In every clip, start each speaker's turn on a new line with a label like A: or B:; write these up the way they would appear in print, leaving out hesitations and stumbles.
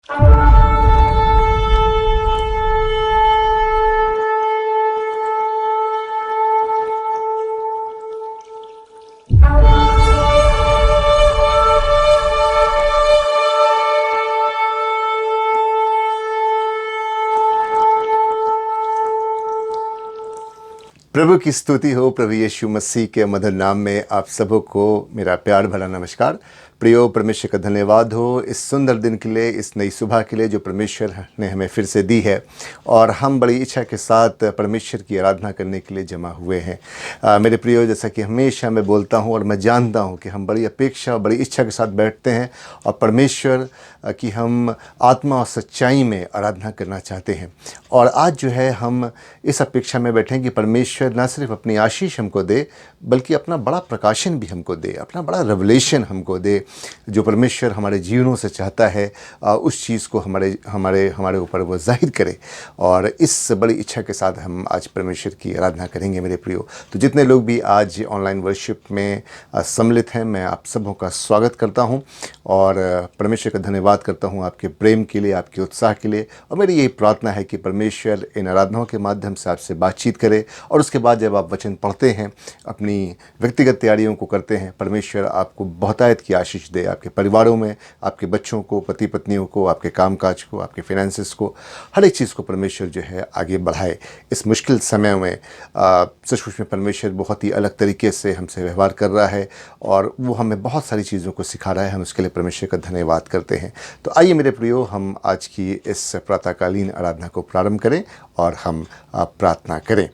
A: प्रभु की स्तुति हो। प्रभु यीशु मसीह के मधुर नाम में आप सबों को मेरा प्यार भरा नमस्कार। प्रियो, परमेश्वर का धन्यवाद हो इस सुंदर दिन के लिए, इस नई सुबह के लिए जो परमेश्वर ने हमें फिर से दी है, और हम बड़ी इच्छा के साथ परमेश्वर की आराधना करने के लिए जमा हुए हैं। मेरे प्रियो, जैसा कि हमेशा मैं बोलता हूं और मैं जानता हूं कि हम बड़ी अपेक्षा, बड़ी इच्छा के साथ बैठते हैं और परमेश्वर की हम आत्मा और सच्चाई में आराधना करना चाहते हैं। और आज जो है हम इस अपेक्षा में बैठे हैं कि परमेश्वर न सिर्फ अपनी आशीष हमको दे, बल्कि अपना बड़ा प्रकाशन भी हमको दे, अपना बड़ा रेवलेशन हमको दे। जो परमेश्वर हमारे जीवनों से चाहता है उस चीज़ को हमारे ऊपर वो जाहिर करे। और इस बड़ी इच्छा के साथ हम आज परमेश्वर की आराधना करेंगे मेरे प्रियो। तो जितने लोग भी आज ऑनलाइन वर्शिप में सम्मिलित हैं, मैं आप सबों का स्वागत करता हूं और परमेश्वर का धन्यवाद करता हूं आपके प्रेम के लिए, आपके उत्साह के लिए। और मेरी यही प्रार्थना है कि परमेश्वर इन आराधनाओं के माध्यम से आपसे बातचीत करे, और उसके बाद जब आप वचन पढ़ते हैं, अपनी व्यक्तिगत तैयारियों को करते हैं, परमेश्वर आपको बहुतायत की आशीष दे। आपके परिवारों में, आपके बच्चों को, पति पत्नियों को, आपके कामकाज को, आपके फाइनेंसेस को, हर एक चीज़ को परमेश्वर जो है आगे बढ़ाए। इस मुश्किल समय में सचमुच में परमेश्वर बहुत ही अलग तरीके से हमसे व्यवहार कर रहा है और वो हमें बहुत सारी चीज़ों को सिखा रहा है। हम उसके लिए परमेश्वर का धन्यवाद करते हैं। तो आइए मेरे प्रियो, हम आज की इस प्रातःकालीन आराधना को प्रारंभ करें और हम प्रार्थना करें।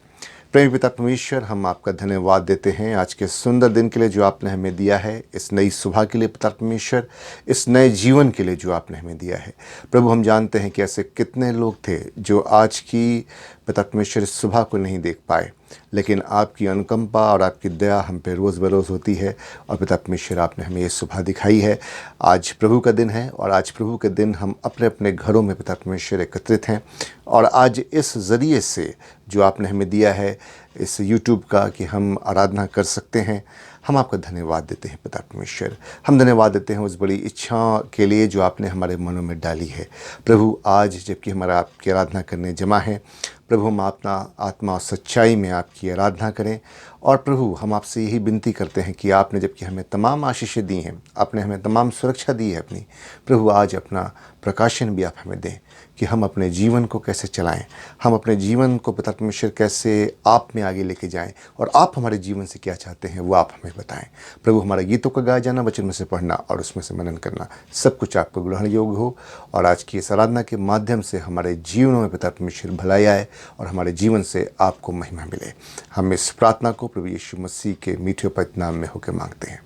A: प्रेम पिता परमेश्वर, हम आपका धन्यवाद देते हैं आज के सुंदर दिन के लिए जो आपने हमें दिया है, इस नई सुबह के लिए पिता परमेश्वर, इस नए जीवन के लिए जो आपने हमें दिया है। प्रभु, हम जानते हैं कि ऐसे कितने लोग थे जो आज की पिता परमेश्वर इस सुबह को नहीं देख पाए, लेकिन आपकी अनुकंपा और आपकी दया हम पे रोज़ बरोज़ होती है। और पिता परमेश्वर, आपने हमें ये सुबह दिखाई है। आज प्रभु का दिन है और आज प्रभु के दिन हम अपने अपने घरों में पिता परमेश्वर एकत्रित हैं। और आज इस ज़रिए से जो आपने हमें दिया है इस यूट्यूब का कि हम आराधना कर सकते हैं, हम आपका धन्यवाद देते हैं पिता परमेश्वर। हम धन्यवाद देते हैं उस बड़ी इच्छा के लिए जो आपने हमारे मनों में डाली है। प्रभु, आज जबकि हमारा आपकी आराधना करने जमा है, प्रभु हम अपना आत्मा और सच्चाई में आपकी आराधना करें। और प्रभु, हम आपसे यही विनती करते हैं कि आपने जबकि हमें तमाम आशीषें दी हैं, आपने हमें तमाम सुरक्षा दी है अपनी, प्रभु आज अपना प्रकाशन भी आप हमें दें कि हम अपने जीवन को कैसे चलाएं, हम अपने जीवन को पिता परमेश्वर कैसे आप में आगे लेके जाएं, और आप हमारे जीवन से क्या चाहते हैं वो आप हमें बताएं। प्रभु, हमारे गीतों का गाया जाना, वचन में से पढ़ना और उसमें से मनन करना, सब कुछ आपको ग्रहण योग्य हो। और आज की इस आराधना के माध्यम से हमारे जीवनों में पिता परमेश्वर भलाई आए और हमारे जीवन से आपको महिमा मिले। हम इस प्रार्थना को प्रभु यीशु मसीह के मीठे पवित्र नाम में होकर मांगते हैं,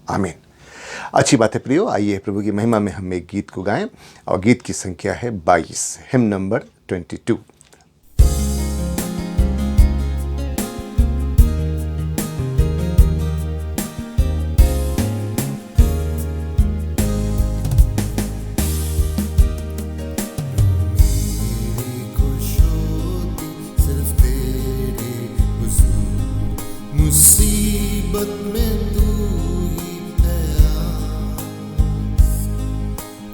A: आमीन। अच्छी बात है प्रियो, आइए प्रभु की महिमा में हम एक गीत को गाएं, और गीत की संख्या है 22, हिम नंबर 22।
B: मुसीबत में तू ही है आस,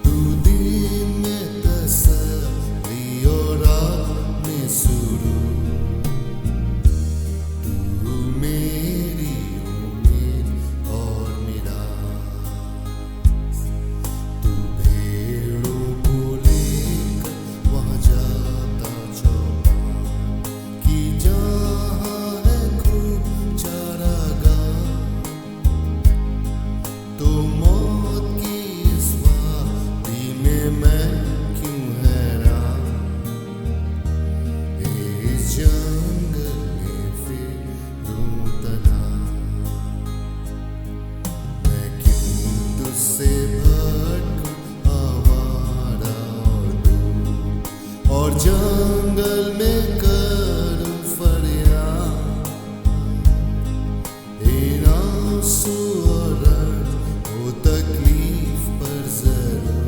B: तू दिन में तसल्ली और रात में सुरूर, तू मेरी उम्मीद और निराश, तू भेड़ों को लेकर वहाँ जाता चौपान की जहाँ है खूब चारागाह, तो मौत की इस वादी में मैं क्यों हैरान, इस जंगल में फिरूं तन्हा, मैं क्यों तुझसे भटकूं आवारा और दूर, और जंगल में करूं फरियाद, इन आंसू और दर्द हो तकलीफ पर जरूर,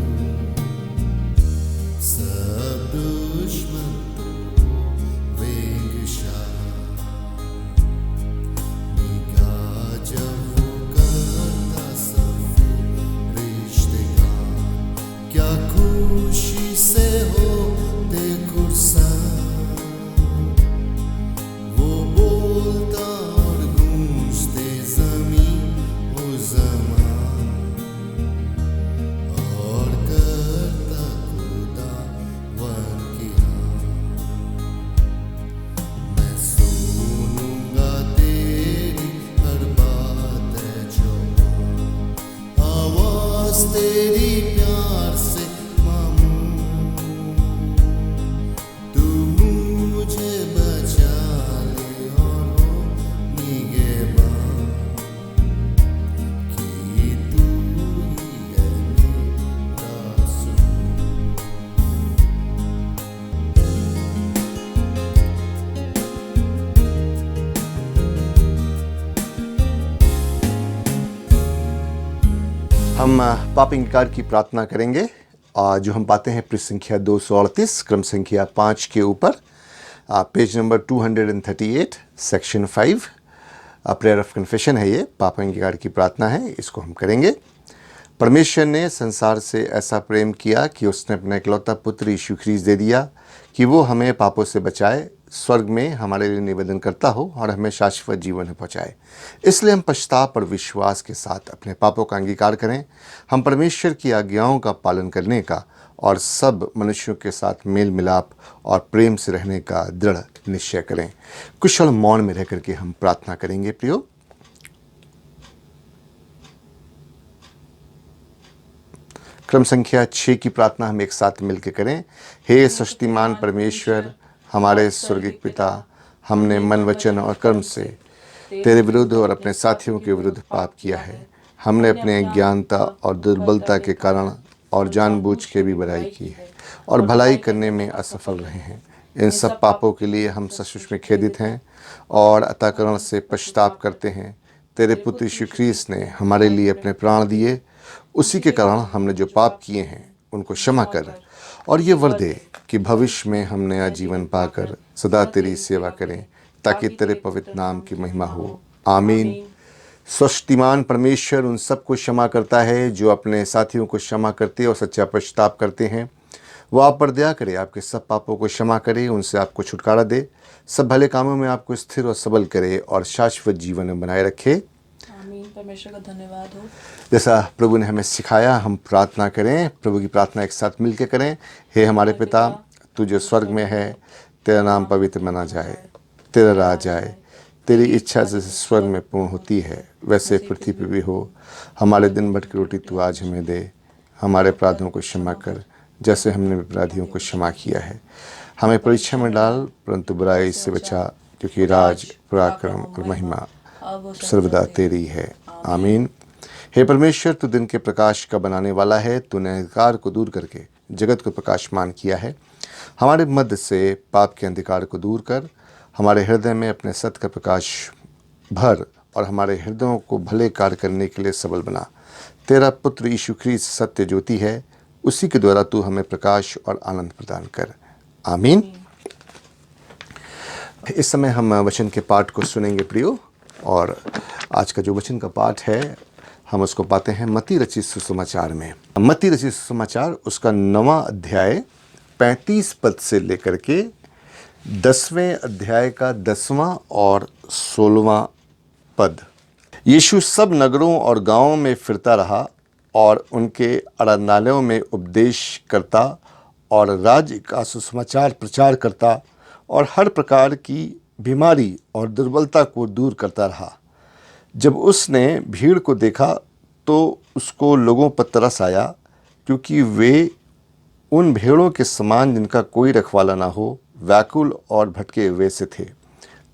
B: सब दुश्मन तो वेंगशा, निगाह जब वो करता सफेद रिश्तेगार, क्या खुशी
A: हम पाप अंगीकार की प्रार्थना करेंगे जो हम पाते हैं पृष्ठ संख्या 238 क्रम संख्या 5 के ऊपर page number 238 section 5 prayer of confession है। ये पाप अंगीकार की प्रार्थना है, इसको हम करेंगे। परमेश्वर ने संसार से ऐसा प्रेम किया कि उसने अपना इकलौता पुत्र यीशु ख्रीस्त दे दिया कि वो हमें पापों से बचाए, स्वर्ग में हमारे लिए निवेदन करता हो और हमें शाश्वत जीवन में पहुँचाए। इसलिए हम पश्चाताप और विश्वास के साथ अपने पापों का अंगीकार करें। हम परमेश्वर की आज्ञाओं का पालन करने का और सब मनुष्यों के साथ मेल मिलाप और प्रेम से रहने का दृढ़ निश्चय करें। कुशल मौन में रह करके हम प्रार्थना करेंगे। प्रियो, क्रम संख्या 6 की प्रार्थना हम एक साथ मिलकर करें। हे सृष्टिमान परमेश्वर, हमारे स्वर्गिक पिता, हमने मन, वचन और कर्म से तेरे विरुद्ध और अपने साथियों के विरुद्ध पाप किया है। हमने अपने अज्ञानता और दुर्बलता के कारण और जानबूझ के भी बुराई की है और भलाई करने में असफल रहे हैं। इन सब पापों के लिए हम सचमुच में खेदित हैं और अतःकरण से पश्चाताप करते हैं। तेरे पुत्र यीशु ख्रीस्त ने हमारे लिए अपने प्राण दिए, उसी के कारण हमने जो पाप किए हैं उनको क्षमा कर और ये वर दे कि भविष्य में हम नया जीवन पाकर सदा तेरी सेवा करें, ताकि तेरे पवित्र नाम की महिमा हो। आमीन। सृष्टिमान परमेश्वर उन सबको क्षमा करता है जो अपने साथियों को क्षमा करते और सच्चा पश्चाताप करते हैं। वो आप पर दया करे, आपके सब पापों को क्षमा करे, उनसे आपको छुटकारा दे, सब भले कामों में आपको स्थिर और सबल करे और शाश्वत जीवन में बनाए रखे।
C: आमीन। परमेश्वर का धन्यवाद हो।
A: जैसा प्रभु ने हमें सिखाया हम प्रार्थना करें। प्रभु की प्रार्थना एक साथ मिलकर करें। हे हमारे पिता, तू जो स्वर्ग में है, तेरा नाम पवित्र माना जाए, तेरा राज आए, तेरी इच्छा जैसे स्वर्ग में पूर्ण होती है वैसे पृथ्वी पर भी हो। हमारे दिन भर की रोटी तू आज हमें दे। हमारे अपराधों को क्षमा कर जैसे हमने अपराधियों को क्षमा किया है। हमें परीक्षा में डाल परंतु बुराई से बचा, क्योंकि राज, पराक्रम और महिमा सर्वदा तेरी है। आमीन। हे परमेश्वर, तू दिन के प्रकाश का बनाने वाला है। तूने अंधकार को दूर करके जगत को प्रकाशमान किया है। हमारे मध्य से पाप के अंधकार को दूर कर, हमारे हृदय में अपने सत्य का प्रकाश भर और हमारे हृदयों को भले कार्य करने के लिए सबल बना। तेरा पुत्र यीशु ख्रीस्त सत्य ज्योति है, उसी के द्वारा तू हमें प्रकाश और आनंद प्रदान कर। आमीन। इस समय हम वचन के पाठ को सुनेंगे प्रियो, और आज का जो वचन का पाठ है हम उसको पाते हैं मत्ती रचित सुसमाचार में। मत्ती रचित सुसमाचार उसका 9वां अध्याय 35 पद से लेकर के 10वें अध्याय का 10वां और 16वां पद। यीशु सब नगरों और गांवों में फिरता रहा और उनके आराधनालयों में उपदेश करता और राज्य का सुसमाचार प्रचार करता और हर प्रकार की बीमारी और दुर्बलता को दूर करता रहा। जब उसने भीड़ को देखा तो उसको लोगों पर तरस आया, क्योंकि वे उन भेड़ों के समान जिनका कोई रखवाला ना हो, व्याकुल और भटके हुए से थे।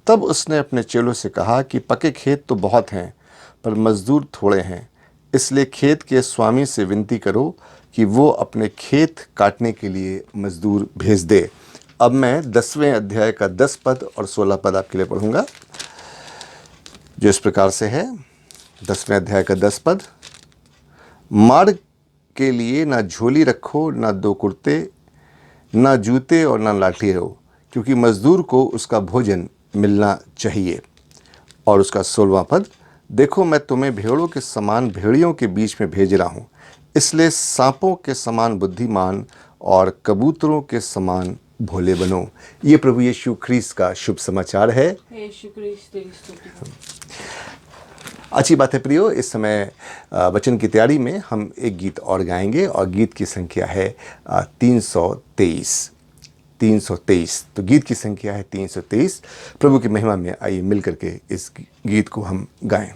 A: तब उसने अपने चेलों से कहा कि पके खेत तो बहुत हैं, पर मजदूर थोड़े हैं। इसलिए खेत के स्वामी से विनती करो कि वो अपने खेत काटने के लिए मजदूर भेज दे। अब मैं 10वें अध्याय का 10 पद और 16 पद आपके लिए पढ़ूंगा, जो इस प्रकार से है। 10वें अध्याय का 10 पद। मार्ग के लिए ना झोली रखो, ना 2 कुर्ते, ना जूते और ना लाठी हो, क्योंकि मजदूर को उसका भोजन मिलना चाहिए। और उसका 16वां पद। देखो, मैं तुम्हें भेड़ों के समान भेड़ियों के बीच में भेज रहा हूँ, इसलिए सांपों के समान बुद्धिमान और कबूतरों के समान भोले बनो। ये प्रभु यीशु ख्रीस्त का शुभ समाचार है।
C: यीशु ख्रीस्त तेरी स्तुति हो।
A: अच्छी बात है प्रियो, इस समय वचन की तैयारी में हम एक गीत और गाएंगे और गीत की संख्या है 323। तो गीत की संख्या है 323। प्रभु की महिमा में आइए मिल करके इस गीत को हम गाएं।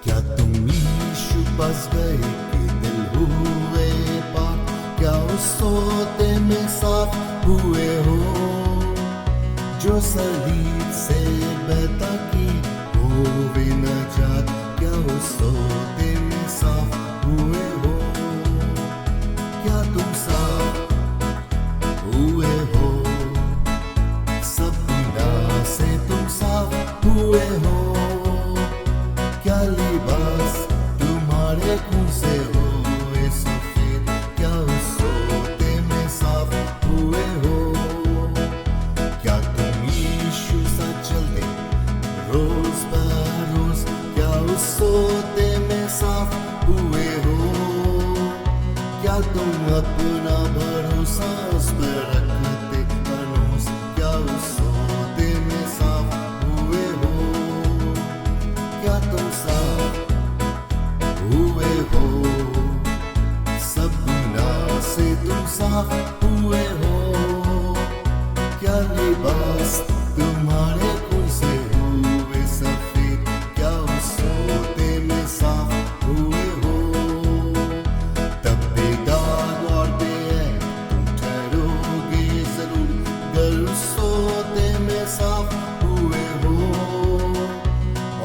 B: क्या तुम यीशु पास गए कि दिल हुए पाक? क्या उस सोते में साफ हुए हो जो सलीब से बहता की हो भी न जात? क्या उस सोते में साफ हुए हो? क्या तुम साफ तुम अपना भरोसा उस पर रखते मनोस, क्या उस सोते में साफ हुए हो, क्या तुम साफ हुए हो, सब गुनाह से तुम साफ हुए हो, क्या लिबास तुम्हारे खून से हुए सफेद, क्या उस सोते में साफ हुए हो, तब बेदाग और बेऐब तुम ठहरोगे जरूर, गर उस सोते में साफ हुए हो,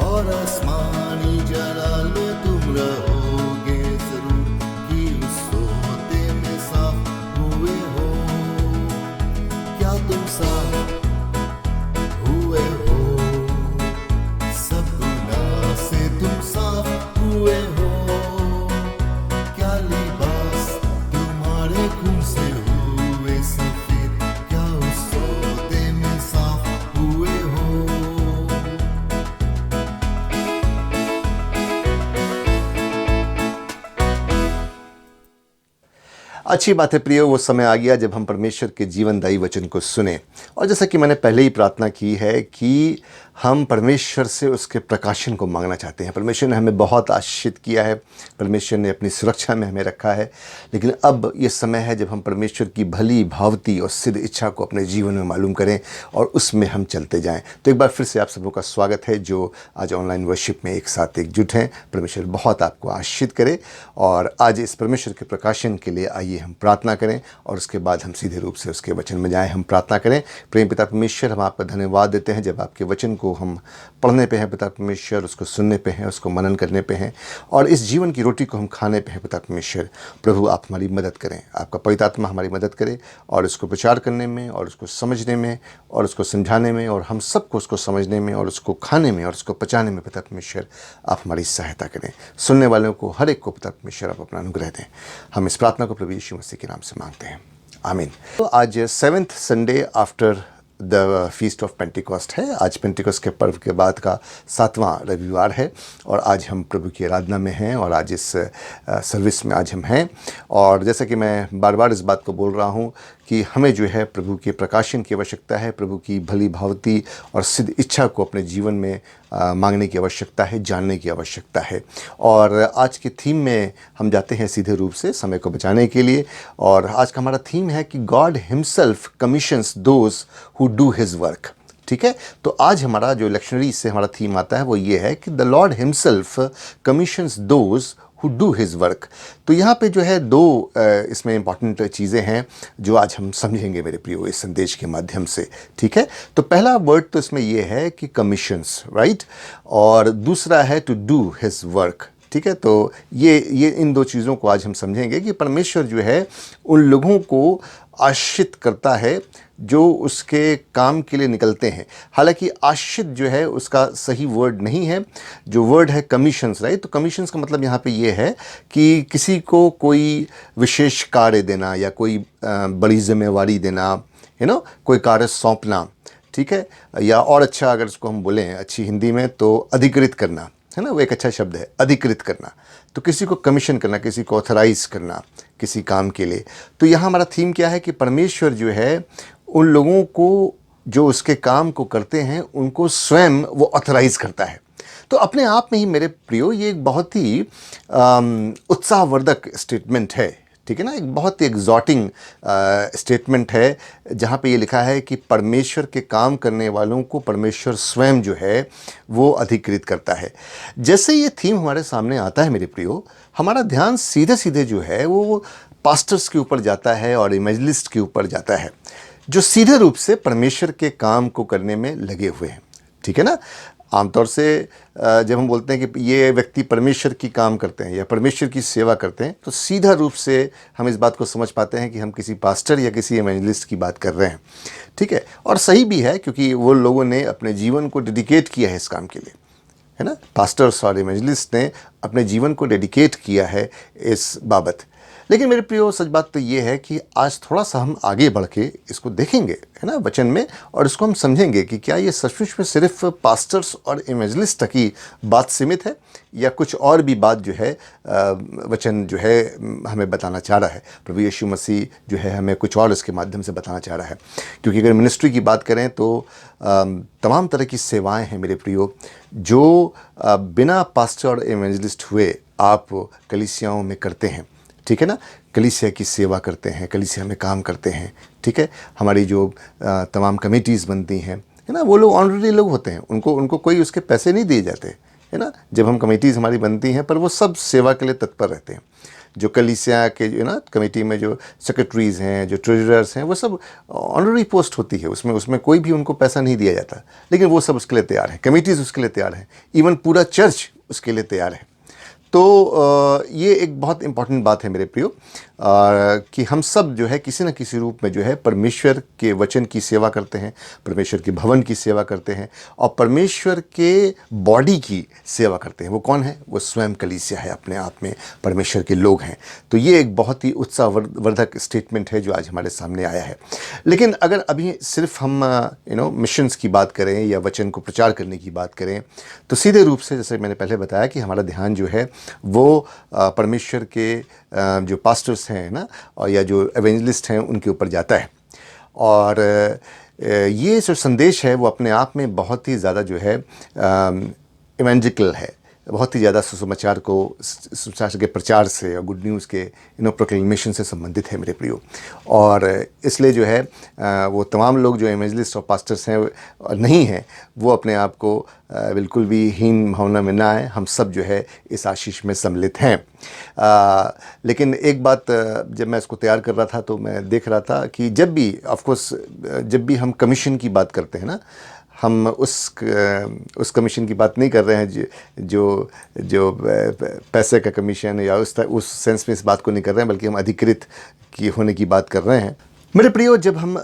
B: और आसमानी जलाल में तुम रहोगे जरूर, कि उस सोते में साफ हुए हो, क्या तुम साफ हुए हो, सब गुनाह से तुम साफ हुए हो, क्या लिबास तुम्हारे खून से हुए सफेद, क्या उस सोते में साफ हुए हो।
A: अच्छी बात है प्रियो, वो समय आ गया जब हम परमेश्वर के जीवनदायी वचन को सुने। और जैसा कि मैंने पहले ही प्रार्थना की है कि हम परमेश्वर से उसके प्रकाशन को मांगना चाहते हैं। परमेश्वर ने हमें बहुत आशीषित किया है, परमेश्वर ने अपनी सुरक्षा में हमें रखा है, लेकिन अब ये समय है जब हम परमेश्वर की भली भावती और सिद्ध इच्छा को अपने जीवन में मालूम करें और उसमें हम चलते जाएं। तो एक बार फिर से आप सबों का स्वागत है जो आज ऑनलाइन वर्शिप में एक साथ एकजुट हैं। परमेश्वर बहुत आपको आशीषित करे। और आज इस परमेश्वर के प्रकाशन के लिए आइए हम प्रार्थना करें और उसके बाद हम सीधे रूप से उसके वचन में जाएं। हम प्रार्थना करें। प्रेम पिता परमेश्वर, हम आपका धन्यवाद देते हैं जब आपके वचन को हम पढ़ने पे हैं पिता परमेश्वर, उसको सुनने पे हैं, उसको मनन करने पे हैं और इस जीवन की रोटी को हम खाने पे हैं पिता परमेश्वर। प्रभु आप हमारी मदद करें, आपका पवित्र आत्मा हमारी मदद करे और इसको प्रचार करने में और उसको समझने में और उसको समझाने में और हम सबको उसको समझने में और उसको खाने में और उसको पचाने में पिता परमेश्वर आप हमारी सहायता करें। सुनने वालों को हर एक को पिता परमेश्वर आप अपना अनुग्रह दें। हम इस प्रार्थना को प्रभु यीशु मसीह के नाम से मांगते हैं, आमीन। तो आज 7th Sunday after the feast of Pentecost है। आज पेंटिकॉस्ट के पर्व के बाद का 7वां रविवार है और आज हम प्रभु की आराधना में हैं और आज इस सर्विस में आज हम हैं। और जैसा कि मैं बार बार इस बात को बोल रहा हूँ कि हमें जो है प्रभु के प्रकाशन की आवश्यकता है, प्रभु की भली भावती और सिद्ध इच्छा को अपने जीवन में मांगने की आवश्यकता है, जानने की आवश्यकता है। और आज की थीम में हम जाते हैं सीधे रूप से समय को बचाने के लिए। और आज का हमारा थीम है कि God himself commissions those who do his work. ठीक है, तो आज हमारा जो लेक्शनरी से हमारा थीम आता है वो ये है कि the Lord himself commissions those who do his work. तो यहाँ पे जो है दो इसमें इंपॉर्टेंट चीज़ें हैं जो आज हम समझेंगे मेरे प्रियो इस संदेश के माध्यम से। ठीक है, तो पहला वर्ड तो इसमें ये है कि कमीशंस, राइट, और दूसरा है टू डू हिज वर्क। ठीक है, तो ये इन दो चीज़ों को आज हम समझेंगे कि परमेश्वर जो है उन लोगों को आश्रित करता है जो उसके काम के लिए निकलते हैं। हालांकि आश्रित जो है उसका सही वर्ड नहीं है, जो वर्ड है कमीशंस, राइट। तो कमीशंस का मतलब यहाँ पे ये है कि किसी को कोई विशेष कार्य देना या कोई बड़ी जिम्मेवारी देना, कोई कार्य सौंपना, ठीक है, या और अच्छा अगर इसको हम बोलें अच्छी हिंदी में तो अधिकृत करना, है ना, वो एक अच्छा शब्द है, अधिकृत करना। तो किसी को कमीशन करना, किसी को ऑथराइज करना किसी काम के लिए। तो यहाँ हमारा थीम क्या है कि परमेश्वर जो है उन लोगों को जो उसके काम को करते हैं उनको स्वयं वो ऑथराइज करता है। तो अपने आप में ही मेरे प्रियो ये एक बहुत ही उत्साहवर्धक स्टेटमेंट है, ठीक है ना, एक बहुत ही एग्जॉटिंग स्टेटमेंट है जहाँ पे ये लिखा है कि परमेश्वर के काम करने वालों को परमेश्वर स्वयं जो है वो अधिकृत करता है। जैसे ये थीम हमारे सामने आता है मेरे प्रियो, हमारा ध्यान सीधे सीधे जो है वो पास्टर्स के ऊपर जाता है और इवेंजलिस्ट के ऊपर जाता है जो सीधे रूप से परमेश्वर के काम को करने में लगे हुए हैं। ठीक है ना, आमतौर से जब हम बोलते हैं कि ये व्यक्ति परमेश्वर की काम करते हैं या परमेश्वर की सेवा करते हैं तो सीधा रूप से हम इस बात को समझ पाते हैं कि हम किसी पास्टर या किसी इवेंजलिस्ट की बात कर रहे हैं। ठीक है, और सही भी है क्योंकि वो लोगों ने अपने जीवन को डेडिकेट किया है इस काम के लिए, है ना। पास्टर्स और इवेंजलिस्ट ने अपने जीवन को डेडिकेट किया है इस बाबत। लेकिन मेरे प्रियो सच बात तो ये है कि आज थोड़ा सा हम आगे बढ़ के इसको देखेंगे, है ना, वचन में, और इसको हम समझेंगे कि क्या ये सचमुच में सिर्फ पास्टर्स और इवेंजलिस्ट तक ही बात सीमित है या कुछ और भी बात जो है वचन जो है हमें बताना चाह रहा है। प्रभु यीशु मसीह जो है हमें कुछ और इसके माध्यम से बताना चाह रहा है। क्योंकि अगर मिनिस्ट्री की बात करें तो तमाम तरह की सेवाएं हैं मेरे प्रियो, जो बिना पास्टर और इवेंजलिस्ट हुए आप कलीसियाओं में करते हैं, ठीक है ना। कलीसिया की सेवा करते हैं, कलीसिया में काम करते हैं, ठीक है। हमारी जो तमाम कमेटीज़ बनती हैं, है ना, वो लोग ऑनरेडी लोग होते हैं, उनको कोई उसके पैसे नहीं दिए जाते, है ना। जब हम कमेटीज़ हमारी बनती हैं, पर वो सब सेवा के लिए तत्पर रहते हैं। जो कलीसिया के जो ना कमेटी में जो सेक्रेटरीज़ हैं, जो ट्रेजरर्स हैं, वो सब ऑनरेरी पोस्ट होती है, उसमें कोई भी उनको पैसा नहीं दिया जाता, लेकिन वो सब उसके लिए तैयार हैं, कमेटीज़ उसके लिए तैयार हैं, इवन पूरा चर्च उसके लिए तैयार है। तो ये एक बहुत इम्पॉर्टेंट बात है मेरे प्रियो, कि हम सब जो है किसी न किसी रूप में जो है परमेश्वर के वचन की सेवा करते हैं, परमेश्वर के भवन की सेवा करते हैं और परमेश्वर के बॉडी की सेवा करते हैं। वो कौन है? वो स्वयं कलीसिया है, अपने आप में परमेश्वर के लोग हैं। तो ये एक बहुत ही उत्साहवर्धक स्टेटमेंट है जो आज हमारे सामने आया है। लेकिन अगर अभी सिर्फ हम मिशंस की बात करें या वचन को प्रचार करने की बात करें, तो सीधे रूप से जैसे मैंने पहले बताया कि हमारा ध्यान जो है वो परमेश्वर के जो पास्टर्स हैं ना, और या जो एवेंजलिस्ट हैं उनके ऊपर जाता है। और ये जो संदेश है वो अपने आप में बहुत ही ज़्यादा जो है इवेंजिकल है, बहुत ही ज़्यादा सुसमाचार के प्रचार से और गुड न्यूज़ के प्रोक्लेमेशन से संबंधित है मेरे प्रियो। और इसलिए जो है वो तमाम लोग जो इवेंजलिस्ट और पास्टर्स हैं नहीं हैं, वो अपने आप को बिल्कुल भी हीन भावना में ना आए। हम सब जो है इस आशीष में सम्मिलित हैं। लेकिन एक बात, जब मैं इसको तैयार कर रहा था तो मैं देख रहा था कि जब भी हम कमीशन की बात करते हैं ना, हम उस कमीशन की बात नहीं कर रहे हैं जो पैसे का कमीशन या उस सेंस में इस बात को नहीं कर रहे हैं, बल्कि हम अधिकृत की होने की बात कर रहे हैं। मेरे प्रियो, जब हम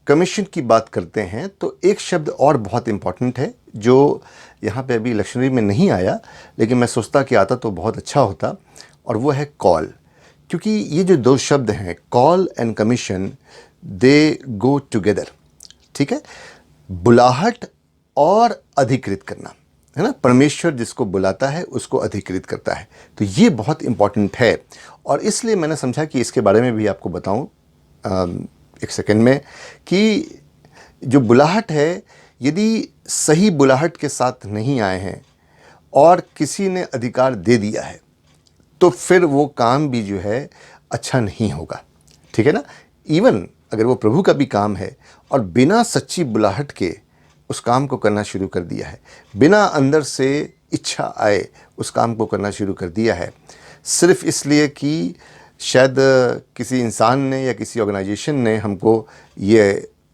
A: कमीशन की बात करते हैं तो एक शब्द और बहुत इम्पॉर्टेंट है जो यहाँ पे अभी लक्ष्मणी में नहीं आया, लेकिन मैं सोचता कि आता तो बहुत अच्छा होता, और वो है कॉल। क्योंकि ये जो दो शब्द हैं, call and commission, they go together, ठीक है। बुलाहट और अधिकृत करना, है ना। परमेश्वर जिसको बुलाता है उसको अधिकृत करता है। तो ये बहुत इम्पॉर्टेंट है, और इसलिए मैंने समझा कि इसके बारे में भी आपको बताऊं एक सेकंड में, कि जो बुलाहट है, यदि सही बुलाहट के साथ नहीं आए हैं और किसी ने अधिकार दे दिया है, तो फिर वो काम भी जो है अच्छा नहीं होगा, ठीक है ना। इवन अगर वो प्रभु का भी काम है और बिना सच्ची बुलाहट के उस काम को करना शुरू कर दिया है, बिना अंदर से इच्छा आए उस काम को करना शुरू कर दिया है, सिर्फ इसलिए कि शायद किसी इंसान ने या किसी ऑर्गेनाइजेशन ने हमको ये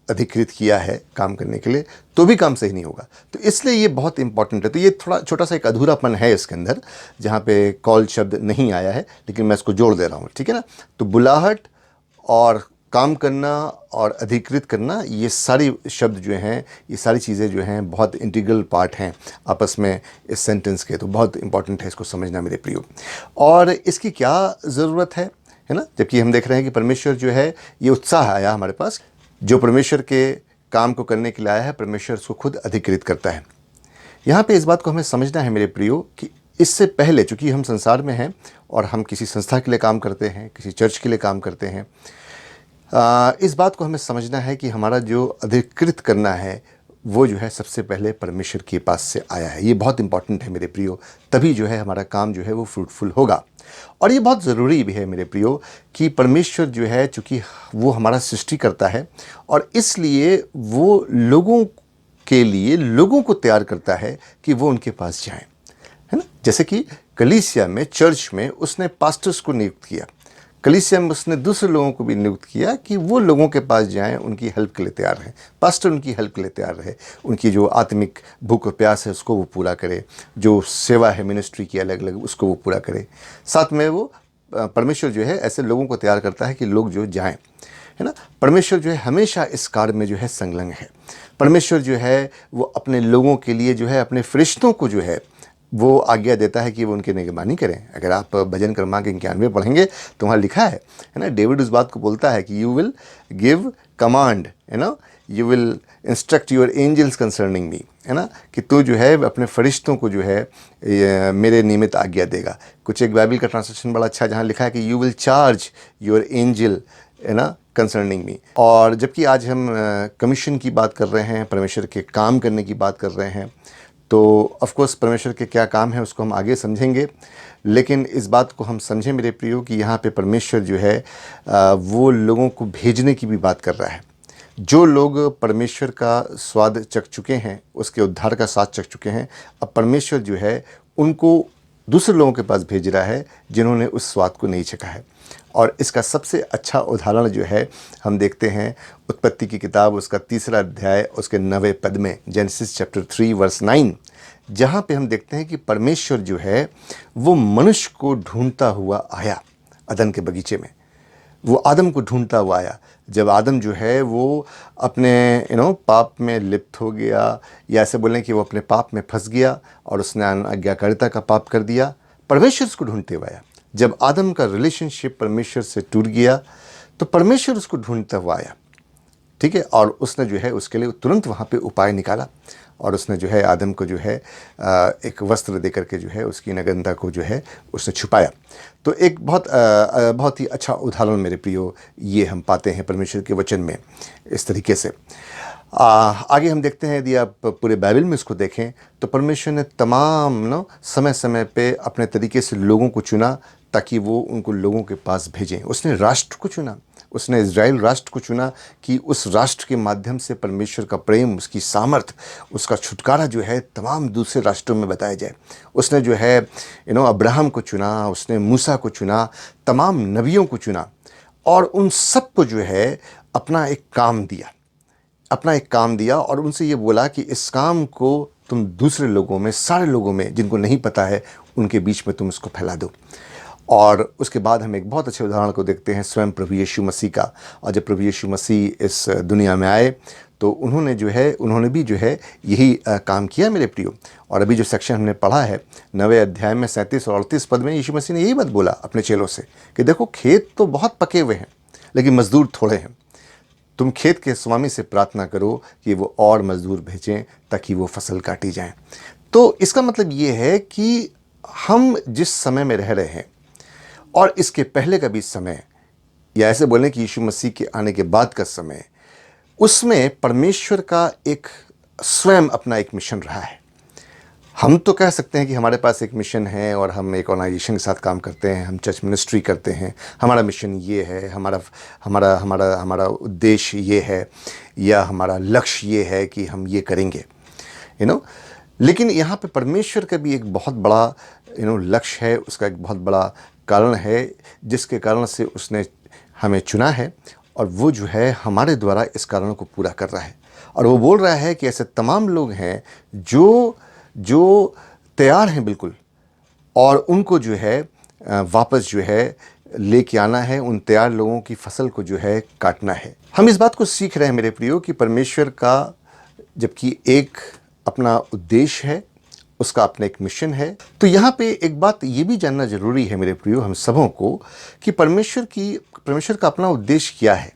A: अधिकृत किया है काम करने के लिए, तो भी काम सही नहीं होगा। तो इसलिए ये बहुत इंपॉर्टेंट है। तो ये थोड़ा छोटा सा एक अधूरापन है इसके अंदर, जहाँ पे कॉल शब्द नहीं आया है, लेकिन मैं इसको जोड़ दे रहा हूँ, ठीक है ना। तो बुलाहट और काम करना और अधिकृत करना, ये सारी शब्द जो हैं, ये सारी चीज़ें जो हैं बहुत इंटीग्रल पार्ट हैं आपस में इस सेंटेंस के। तो बहुत इंपॉर्टेंट है इसको समझना मेरे प्रियो। और इसकी क्या ज़रूरत है ना, जबकि हम देख रहे हैं कि परमेश्वर जो है, ये उत्साह आया हमारे पास, जो परमेश्वर के काम को करने के लिए आया है, परमेश्वर उसको खुद अधिकृत करता है। यहाँ पे इस बात को हमें समझना है मेरे प्रियो कि इससे पहले, चूँकि हम संसार में हैं और हम किसी संस्था के लिए काम करते हैं, किसी चर्च के लिए काम करते हैं, इस बात को हमें समझना है कि हमारा जो अधिकृत करना है वो जो है सबसे पहले परमेश्वर के पास से आया है। ये बहुत इंपॉर्टेंट है मेरे प्रियो, तभी जो है हमारा काम जो है वो फ्रूटफुल होगा। और ये बहुत ज़रूरी भी है मेरे प्रियो कि परमेश्वर जो है, चूँकि वो हमारा सृष्टि करता है, और इसलिए वो लोगों के लिए लोगों को तैयार करता है कि वो उनके पास जाएं, है ना। जैसे कि कलीसिया में, चर्च में उसने पास्टर्स को नियुक्त किया, कलीसिया में उसने दूसरे लोगों को भी नियुक्त किया कि वो लोगों के पास जाएं, उनकी हेल्प के लिए तैयार रहें। पास्टर उनकी हेल्प के लिए तैयार रहे, उनकी जो आत्मिक भूख और प्यास है उसको वो पूरा करे, जो सेवा है मिनिस्ट्री की अलग अलग उसको वो पूरा करे। साथ में वो परमेश्वर जो है ऐसे लोगों को तैयार करता है कि लोग जो जाएं, है ना। परमेश्वर जो है हमेशा इस कार्य में जो है संलग्न है। परमेश्वर जो है वो अपने लोगों के लिए जो है अपने फरिश्तों को जो है वो आज्ञा देता है कि वो उनकी निगरानी करें। अगर आप भजन क्रमांक 91 पढ़ेंगे तो वहाँ लिखा है ना, डेविड उस बात को बोलता है कि you will give command, you will instruct your angels concerning me, है ना, कि तू जो है अपने फरिश्तों को जो है मेरे निमित्त आज्ञा देगा। कुछ एक बाइबल का ट्रांसलेशन बड़ा अच्छा जहाँ लिखा है कि you will charge your angel, है ना, कंसर्निंग मी। और जबकि आज हम कमीशन की बात कर रहे हैं, परमेश्वर के काम करने की बात कर रहे हैं, तो ऑफ कोर्स परमेश्वर के क्या काम है उसको हम आगे समझेंगे, लेकिन इस बात को हम समझें मेरे प्रियो कि यहाँ पे परमेश्वर जो है वो लोगों को भेजने की भी बात कर रहा है। जो लोग परमेश्वर का स्वाद चख चुके हैं, उसके उद्धार का स्वाद चख चुके हैं, अब परमेश्वर जो है उनको दूसरे लोगों के पास भेज रहा है जिन्होंने उस स्वाद को नहीं चखा है। और इसका सबसे अच्छा उदाहरण जो है हम देखते हैं उत्पत्ति की किताब, उसका 3 अध्याय, उसके 9वें पद में, जेनेसिस चैप्टर 3 वर्स 9, जहाँ पे हम देखते हैं कि परमेश्वर जो है वो मनुष्य को ढूंढता हुआ आया अदन के बगीचे में। वो आदम को ढूंढता हुआ आया। जब आदम जो है वो अपने पाप में लिप्त हो गया, या ऐसे बोलें कि वो अपने पाप में फंस गया और उसने आज्ञाकारिता का पाप कर दिया, परमेश्वर उसको ढूंढते हुआ आया। जब आदम का रिलेशनशिप परमेश्वर से टूट गया तो परमेश्वर उसको ढूंढता हुआ आया, ठीक है, और उसने जो है उसके लिए तुरंत वहाँ पे उपाय निकाला और उसने जो है आदम को जो है एक वस्त्र दे करके जो है उसकी नग्नता को जो है उसने छुपाया। तो एक बहुत ही अच्छा उदाहरण मेरे प्रियो ये हम पाते हैं परमेश्वर के वचन में इस तरीके से। आगे हम देखते हैं, यदि आप पूरे बाइबल में इसको देखें तो परमेश्वर ने तमाम समय समय पे अपने तरीके से लोगों को चुना ताकि वो उनको लोगों के पास भेजें। उसने राष्ट्र को चुना, उसने इज़राइल राष्ट्र को चुना कि उस राष्ट्र के माध्यम से परमेश्वर का प्रेम, उसकी सामर्थ, उसका छुटकारा जो है तमाम दूसरे राष्ट्रों में बताया जाए। उसने जो है अब्राहम को चुना, उसने मूसा को चुना, तमाम नबियों को चुना और उन सब को जो है अपना एक काम दिया और उनसे ये बोला कि इस काम को तुम दूसरे लोगों में, सारे लोगों में जिनको नहीं पता है, उनके बीच में तुम इसको फैला दो। और उसके बाद हम एक बहुत अच्छे उदाहरण को देखते हैं स्वयं प्रभु यीशु मसीह का। और जब प्रभु यीशु मसीह इस दुनिया में आए तो उन्होंने भी जो है यही काम किया मेरे प्रियो। और अभी जो सेक्शन हमने पढ़ा है 9वें अध्याय में 37 और 38 पद में यीशु मसीह ने यही बात बोला अपने चेलों से कि देखो, खेत तो बहुत पके हुए हैं लेकिन मजदूर थोड़े हैं। तुम खेत के स्वामी से प्रार्थना करो कि वो और मजदूर भेजें ताकि वो फसल काटी जाए। तो इसका मतलब ये है कि हम जिस समय में रह रहे हैं और इसके पहले का भी समय, या ऐसे बोलें कि यीशु मसीह के आने के बाद का समय, उसमें परमेश्वर का एक स्वयं अपना एक मिशन रहा है। हम तो कह सकते हैं कि हमारे पास एक मिशन है और हम एक ऑर्गेनाइजेशन के साथ काम करते हैं, हम चर्च मिनिस्ट्री करते हैं, हमारा मिशन ये है, हमारा उद्देश्य ये है, या हमारा लक्ष्य ये है कि हम ये करेंगे, लेकिन यहाँ पे परमेश्वर का भी एक बहुत बड़ा लक्ष्य है, उसका एक बहुत बड़ा कारण है जिसके कारण से उसने हमें चुना है और वो जो है हमारे द्वारा इस कारण को पूरा कर रहा है। और वो बोल रहा है कि ऐसे तमाम लोग हैं जो तैयार हैं बिल्कुल, और उनको जो है वापस जो है लेके आना है, उन तैयार लोगों की फसल को जो है काटना है। हम इस बात को सीख रहे हैं मेरे प्रियो कि परमेश्वर का जबकि एक अपना उद्देश्य है, उसका अपना एक मिशन है, तो यहाँ पे एक बात ये भी जानना जरूरी है मेरे प्रियो हम सबों को कि परमेश्वर का अपना उद्देश्य क्या है,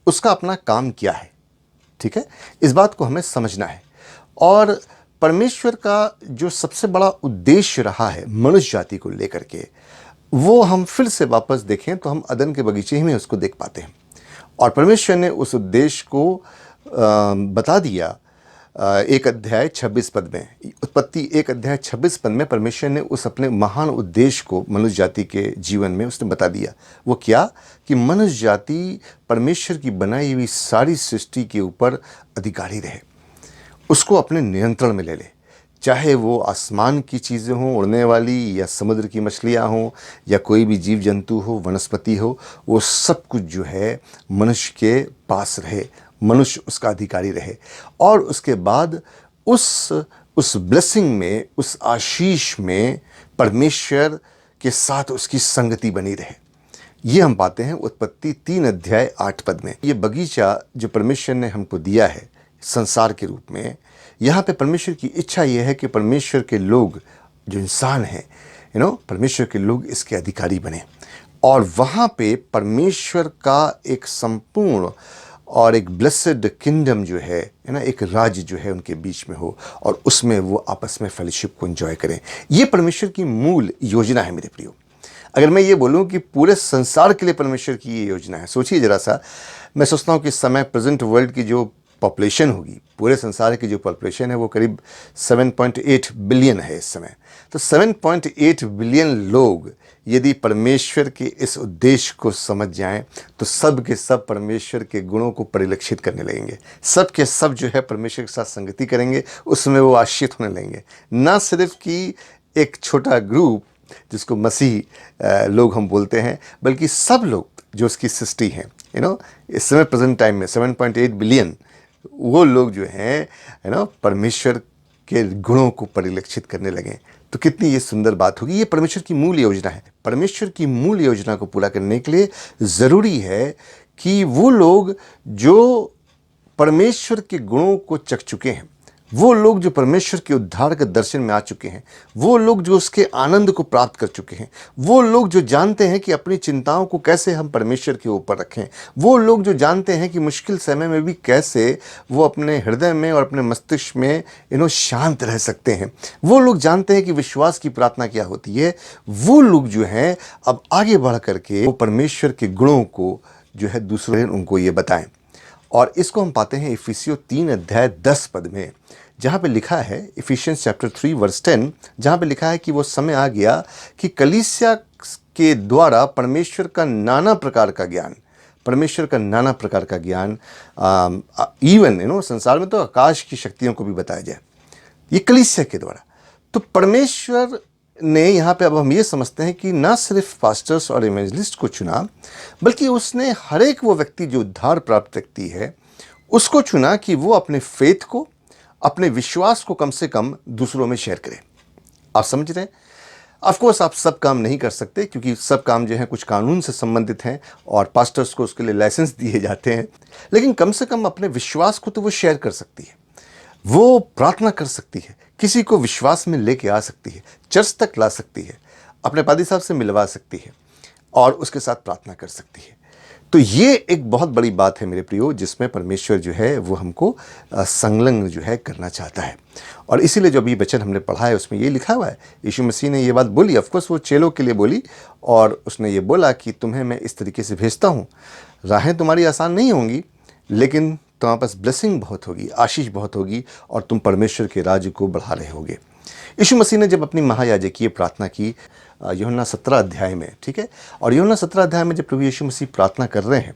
A: उसका अपना काम क्या है, ठीक है, इस बात को हमें समझना है। और परमेश्वर का जो सबसे बड़ा उद्देश्य रहा है मनुष्य जाति को लेकर के, वो हम फिर से वापस देखें तो हम अदन के बगीचे ही में उसको देख पाते हैं। और परमेश्वर ने उस उद्देश्य को बता दिया 1 अध्याय 26 पद में, उत्पत्ति 1 अध्याय 26 पद में परमेश्वर ने उस अपने महान उद्देश्य को मनुष्य जाति के जीवन में उसने बता दिया। वो क्या कि मनुष्य जाति परमेश्वर की बनाई हुई सारी सृष्टि के ऊपर अधिकारी रहे, उसको अपने नियंत्रण में ले ले, चाहे वो आसमान की चीज़ें हों उड़ने वाली, या समुद्र की मछलियाँ हों, या कोई भी जीव जंतु हो, वनस्पति हो, वो सब कुछ जो है मनुष्य के पास रहे, मनुष्य उसका अधिकारी रहे। और उसके बाद उस ब्लेसिंग में, उस आशीष में परमेश्वर के साथ उसकी संगति बनी रहे। ये हम पाते हैं उत्पत्ति 3 अध्याय 8 पद में। ये बगीचा जो परमेश्वर ने हमको दिया है संसार के रूप में, यहाँ पे परमेश्वर की इच्छा ये है कि परमेश्वर के लोग जो इंसान हैं, परमेश्वर के लोग इसके अधिकारी बने और वहाँ पे परमेश्वर का एक संपूर्ण और एक ब्लेसेड किंगडम जो है ना, एक राज्य जो है उनके बीच में हो और उसमें वो आपस में फेलोशिप को एंजॉय करें। ये परमेश्वर की मूल योजना है मेरे प्रियो। अगर मैं ये बोलूं कि पूरे संसार के लिए परमेश्वर की ये योजना है, सोचिए ज़रा सा। मैं सोचता हूँ कि इस समय प्रेजेंट वर्ल्ड की जो पॉपुलेशन होगी, पूरे संसार की जो पॉपुलेशन है वो करीब 7.8 बिलियन है इस समय। तो 7.8 बिलियन लोग यदि परमेश्वर के इस उद्देश्य को समझ जाएं तो सब के सब परमेश्वर के गुणों को परिलक्षित करने लगेंगे। सब के सब जो है परमेश्वर के साथ संगति करेंगे, उसमें वो आश्रित होने लगेंगे। ना सिर्फ कि एक छोटा ग्रुप जिसको मसीह लोग हम बोलते हैं, बल्कि सब लोग जो उसकी सृष्टि हैं, इस समय प्रेजेंट टाइम में 7.8 बिलियन वो लोग जो हैं परमेश्वर के गुणों को परिलक्षित करने लगे। तो कितनी ये सुंदर बात होगी। ये परमेश्वर की मूल योजना है। परमेश्वर की मूल योजना को पूरा करने के लिए ज़रूरी है कि वो लोग जो परमेश्वर के गुणों को चख चुके हैं, वो लोग जो परमेश्वर के उद्धार के दर्शन में आ चुके हैं, वो लोग जो उसके आनंद को प्राप्त कर चुके हैं, वो लोग जो जानते हैं कि अपनी चिंताओं को कैसे हम परमेश्वर के ऊपर रखें, वो लोग जो जानते हैं कि मुश्किल समय में भी कैसे वो अपने हृदय में और अपने मस्तिष्क में शांत रह सकते हैं, वो लोग जानते हैं कि विश्वास की प्रार्थना क्या होती है, वो लोग जो हैं अब आगे बढ़ करके वो परमेश्वर के गुणों को जो है दूसरे उनको ये बताएं। और इसको हम पाते हैं इफिसियों 3 अध्याय 10 पद में, जहाँ पे लिखा है, इफिशियंस चैप्टर 3 वर्स 10, जहाँ पे लिखा है कि वो समय आ गया कि कलीसिया के द्वारा परमेश्वर का नाना प्रकार का ज्ञान, परमेश्वर का नाना प्रकार का ज्ञान इवन संसार में तो आकाश की शक्तियों को भी बताया जाए, ये कलीसिया के द्वारा। तो परमेश्वर ने यहाँ पे अब हम ये समझते हैं कि ना सिर्फ पास्टर्स और इवेंजलिस्ट को चुना, बल्कि उसने हर एक वो व्यक्ति जो उद्धार प्राप्त व्यक्ति है उसको चुना कि वो अपने फेथ को, अपने विश्वास को कम से कम दूसरों में शेयर करें। आप समझ रहे हैं? ऑफकोर्स आप सब काम नहीं कर सकते, क्योंकि सब काम जो है कुछ कानून से संबंधित हैं और पास्टर्स को उसके लिए लाइसेंस दिए जाते हैं, लेकिन कम से कम अपने विश्वास को तो वो शेयर कर सकती है, वो प्रार्थना कर सकती है, किसी को विश्वास में लेके आ सकती है, चर्च तक ला सकती है, अपने पादी साहब से मिलवा सकती है और उसके साथ प्रार्थना कर सकती है। तो ये एक बहुत बड़ी बात है मेरे प्रियो, जिसमें परमेश्वर जो है वो हमको संलग्न जो है करना चाहता है। और इसीलिए जो अभी वचन हमने पढ़ा है उसमें ये लिखा हुआ है, यीशु मसीह ने ये बात बोली, ऑफकोर्स वो चेलों के लिए बोली, और उसने ये बोला कि तुम्हें मैं इस तरीके से भेजता हूँ, राहें तुम्हारी आसान नहीं होंगी, लेकिन तुम्हारे पास ब्लेसिंग बहुत होगी, आशीष बहुत होगी, और तुम परमेश्वर के राज्य को बढ़ा रहे होगे। यीशु मसीह ने जब अपनी महायाजकीय प्रार्थना की यूहन्ना 17 अध्याय में, ठीक है, और यूहन्ना 17 अध्याय में जब प्रभु यीशु मसीह प्रार्थना कर रहे हैं,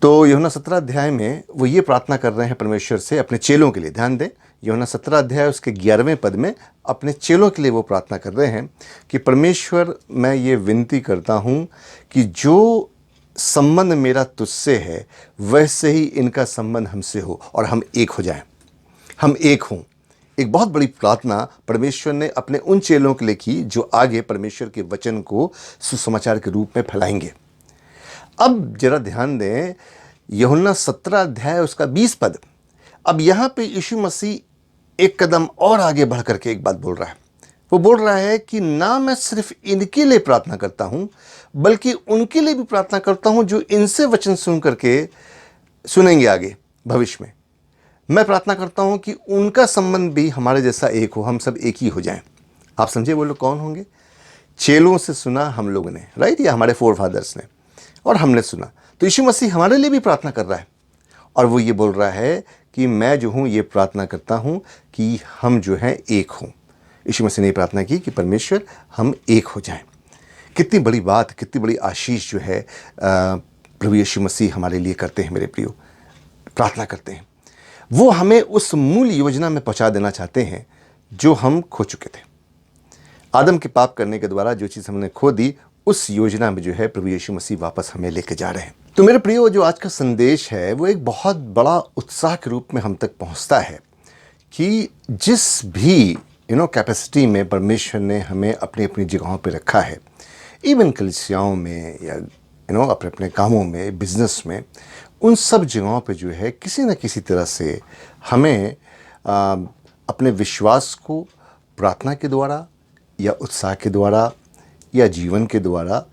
A: तो यूहन्ना 17 अध्याय में वो ये प्रार्थना कर रहे हैं परमेश्वर से अपने चेलों के लिए। ध्यान दें, यूहन्ना 17 अध्याय उसके 11वें पद में अपने चेलों के लिए वो प्रार्थना कर रहे हैं कि परमेश्वर, मैं ये विनती करता हूँ कि जो संबंध मेरा तुझसे है वैसे ही इनका संबंध हमसे हो और हम एक हो जाएं, हम एक हों। एक बहुत बड़ी प्रार्थना परमेश्वर ने अपने उन चेलों के लिए की जो आगे परमेश्वर के वचन को सुसमाचार के रूप में फैलाएंगे। अब जरा ध्यान दें, यूहन्ना 17 अध्याय उसका 20 पद, अब यहाँ पे यीशु मसीह एक कदम और आगे बढ़ करके एक बात बोल रहा है। वो बोल रहा है कि ना मैं सिर्फ इनके लिए प्रार्थना करता हूँ, बल्कि उनके लिए भी प्रार्थना करता हूँ जो इनसे वचन सुन करके सुनेंगे आगे भविष्य में। मैं प्रार्थना करता हूँ कि उनका संबंध भी हमारे जैसा एक हो, हम सब एक ही हो जाएं। आप समझे वो लोग कौन होंगे? चेलों से सुना हम लोगों ने, राइट, या हमारे फोर फादर्स ने, और हमने सुना। तो यीशु मसीह हमारे लिए भी प्रार्थना कर रहा है, और वो ये बोल रहा है कि मैं जो हूँ ये प्रार्थना करता हूँ कि हम जो हैं एक हों। यीशु मसीह ने प्रार्थना की कि परमेश्वर हम एक हो जाएं। कितनी बड़ी बात, कितनी बड़ी आशीष जो है प्रभु यीशु मसीह हमारे लिए करते हैं मेरे प्रियो, प्रार्थना करते हैं। वो हमें उस मूल योजना में पहुंचा देना चाहते हैं जो हम खो चुके थे। आदम के पाप करने के द्वारा जो चीज़ हमने खो दी, उस योजना में जो है प्रभु यीशु मसीह वापस हमें लेके जा रहे हैं। तो मेरे प्रियो, जो आज का संदेश है वो एक बहुत बड़ा उत्साह के रूप में हम तक पहुंचता है कि जिस भी कैपेसिटी में परमेश्वर ने हमें अपनी अपनी जगहों पे रखा है, इवन कलीसियाओं में या अपने अपने कामों में, बिजनेस में, उन सब जगहों पे जो है किसी न किसी तरह से हमें अपने विश्वास को, प्रार्थना के द्वारा या उत्साह के द्वारा या जीवन के द्वारा,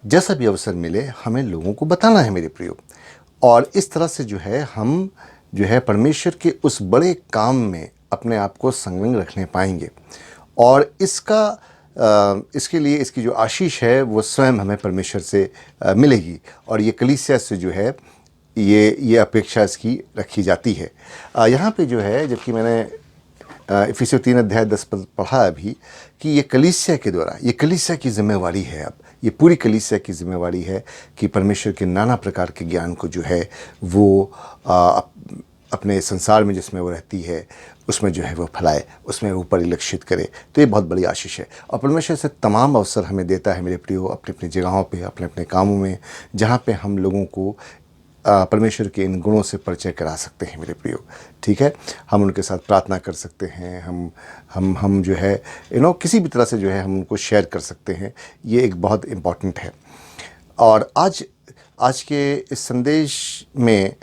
A: जैसा भी अवसर मिले हमें लोगों को बताना है मेरे प्रियो। और इस तरह से जो है हम जो है परमेश्वर के उस बड़े काम में अपने आप को संलग्न रखने पाएंगे। और इसके लिए इसकी जो आशीष है वो स्वयं हमें परमेश्वर से मिलेगी। और ये कलीसिया से जो है ये अपेक्षा इसकी रखी जाती है। यहाँ पे जो है, जबकि मैंने इफिसियों 3 अध्याय 10 पद पढ़ा अभी, कि ये कलीसिया के द्वारा, ये कलीसिया की जिम्मेवारी है। अब ये पूरी कलीसिया की जिम्मेवारी है कि परमेश्वर के नाना प्रकार के ज्ञान को जो है वो अपने संसार में जिसमें वो रहती है उसमें जो है वो फैलाए, उसमें वो परिलक्षित करे। तो ये बहुत बड़ी आशीष है। और परमेश्वर से तमाम अवसर हमें देता है मेरे प्रियो, अपनी अपनी जगहों पे, अपने अपने कामों में, जहाँ पे हम लोगों को परमेश्वर के इन गुणों से परिचय करा सकते हैं मेरे प्रियो। ठीक है, हम उनके साथ प्रार्थना कर सकते हैं, हम जो है किसी भी तरह से जो है हम उनको शेयर कर सकते हैं। ये एक बहुत इम्पॉर्टेंट है। और आज के इस संदेश में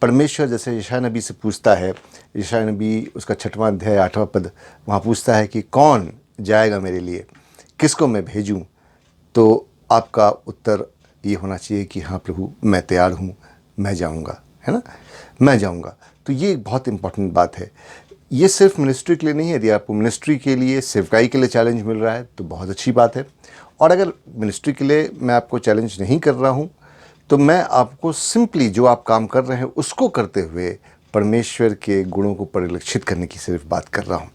A: परमेश्वर जैसे यशायाह नबी से पूछता है, यशायाह नबी उसका 6वां अध्याय 8वां पद, वहाँ पूछता है कि कौन जाएगा मेरे लिए, किसको मैं भेजूं? तो आपका उत्तर ये होना चाहिए कि हाँ प्रभु, मैं तैयार हूँ, मैं जाऊँगा, है ना, मैं जाऊँगा। तो ये एक बहुत इम्पॉर्टेंट बात है। ये सिर्फ मिनिस्ट्री के लिए नहीं है। यदि आपको मिनिस्ट्री के लिए, सेवकाई के लिए चैलेंज मिल रहा है तो बहुत अच्छी बात है। और अगर मिनिस्ट्री के लिए मैं आपको चैलेंज नहीं कर रहा हूँ तो मैं आपको सिंपली जो आप काम कर रहे हैं उसको करते हुए परमेश्वर के गुणों को परिलक्षित करने की सिर्फ बात कर रहा हूँ।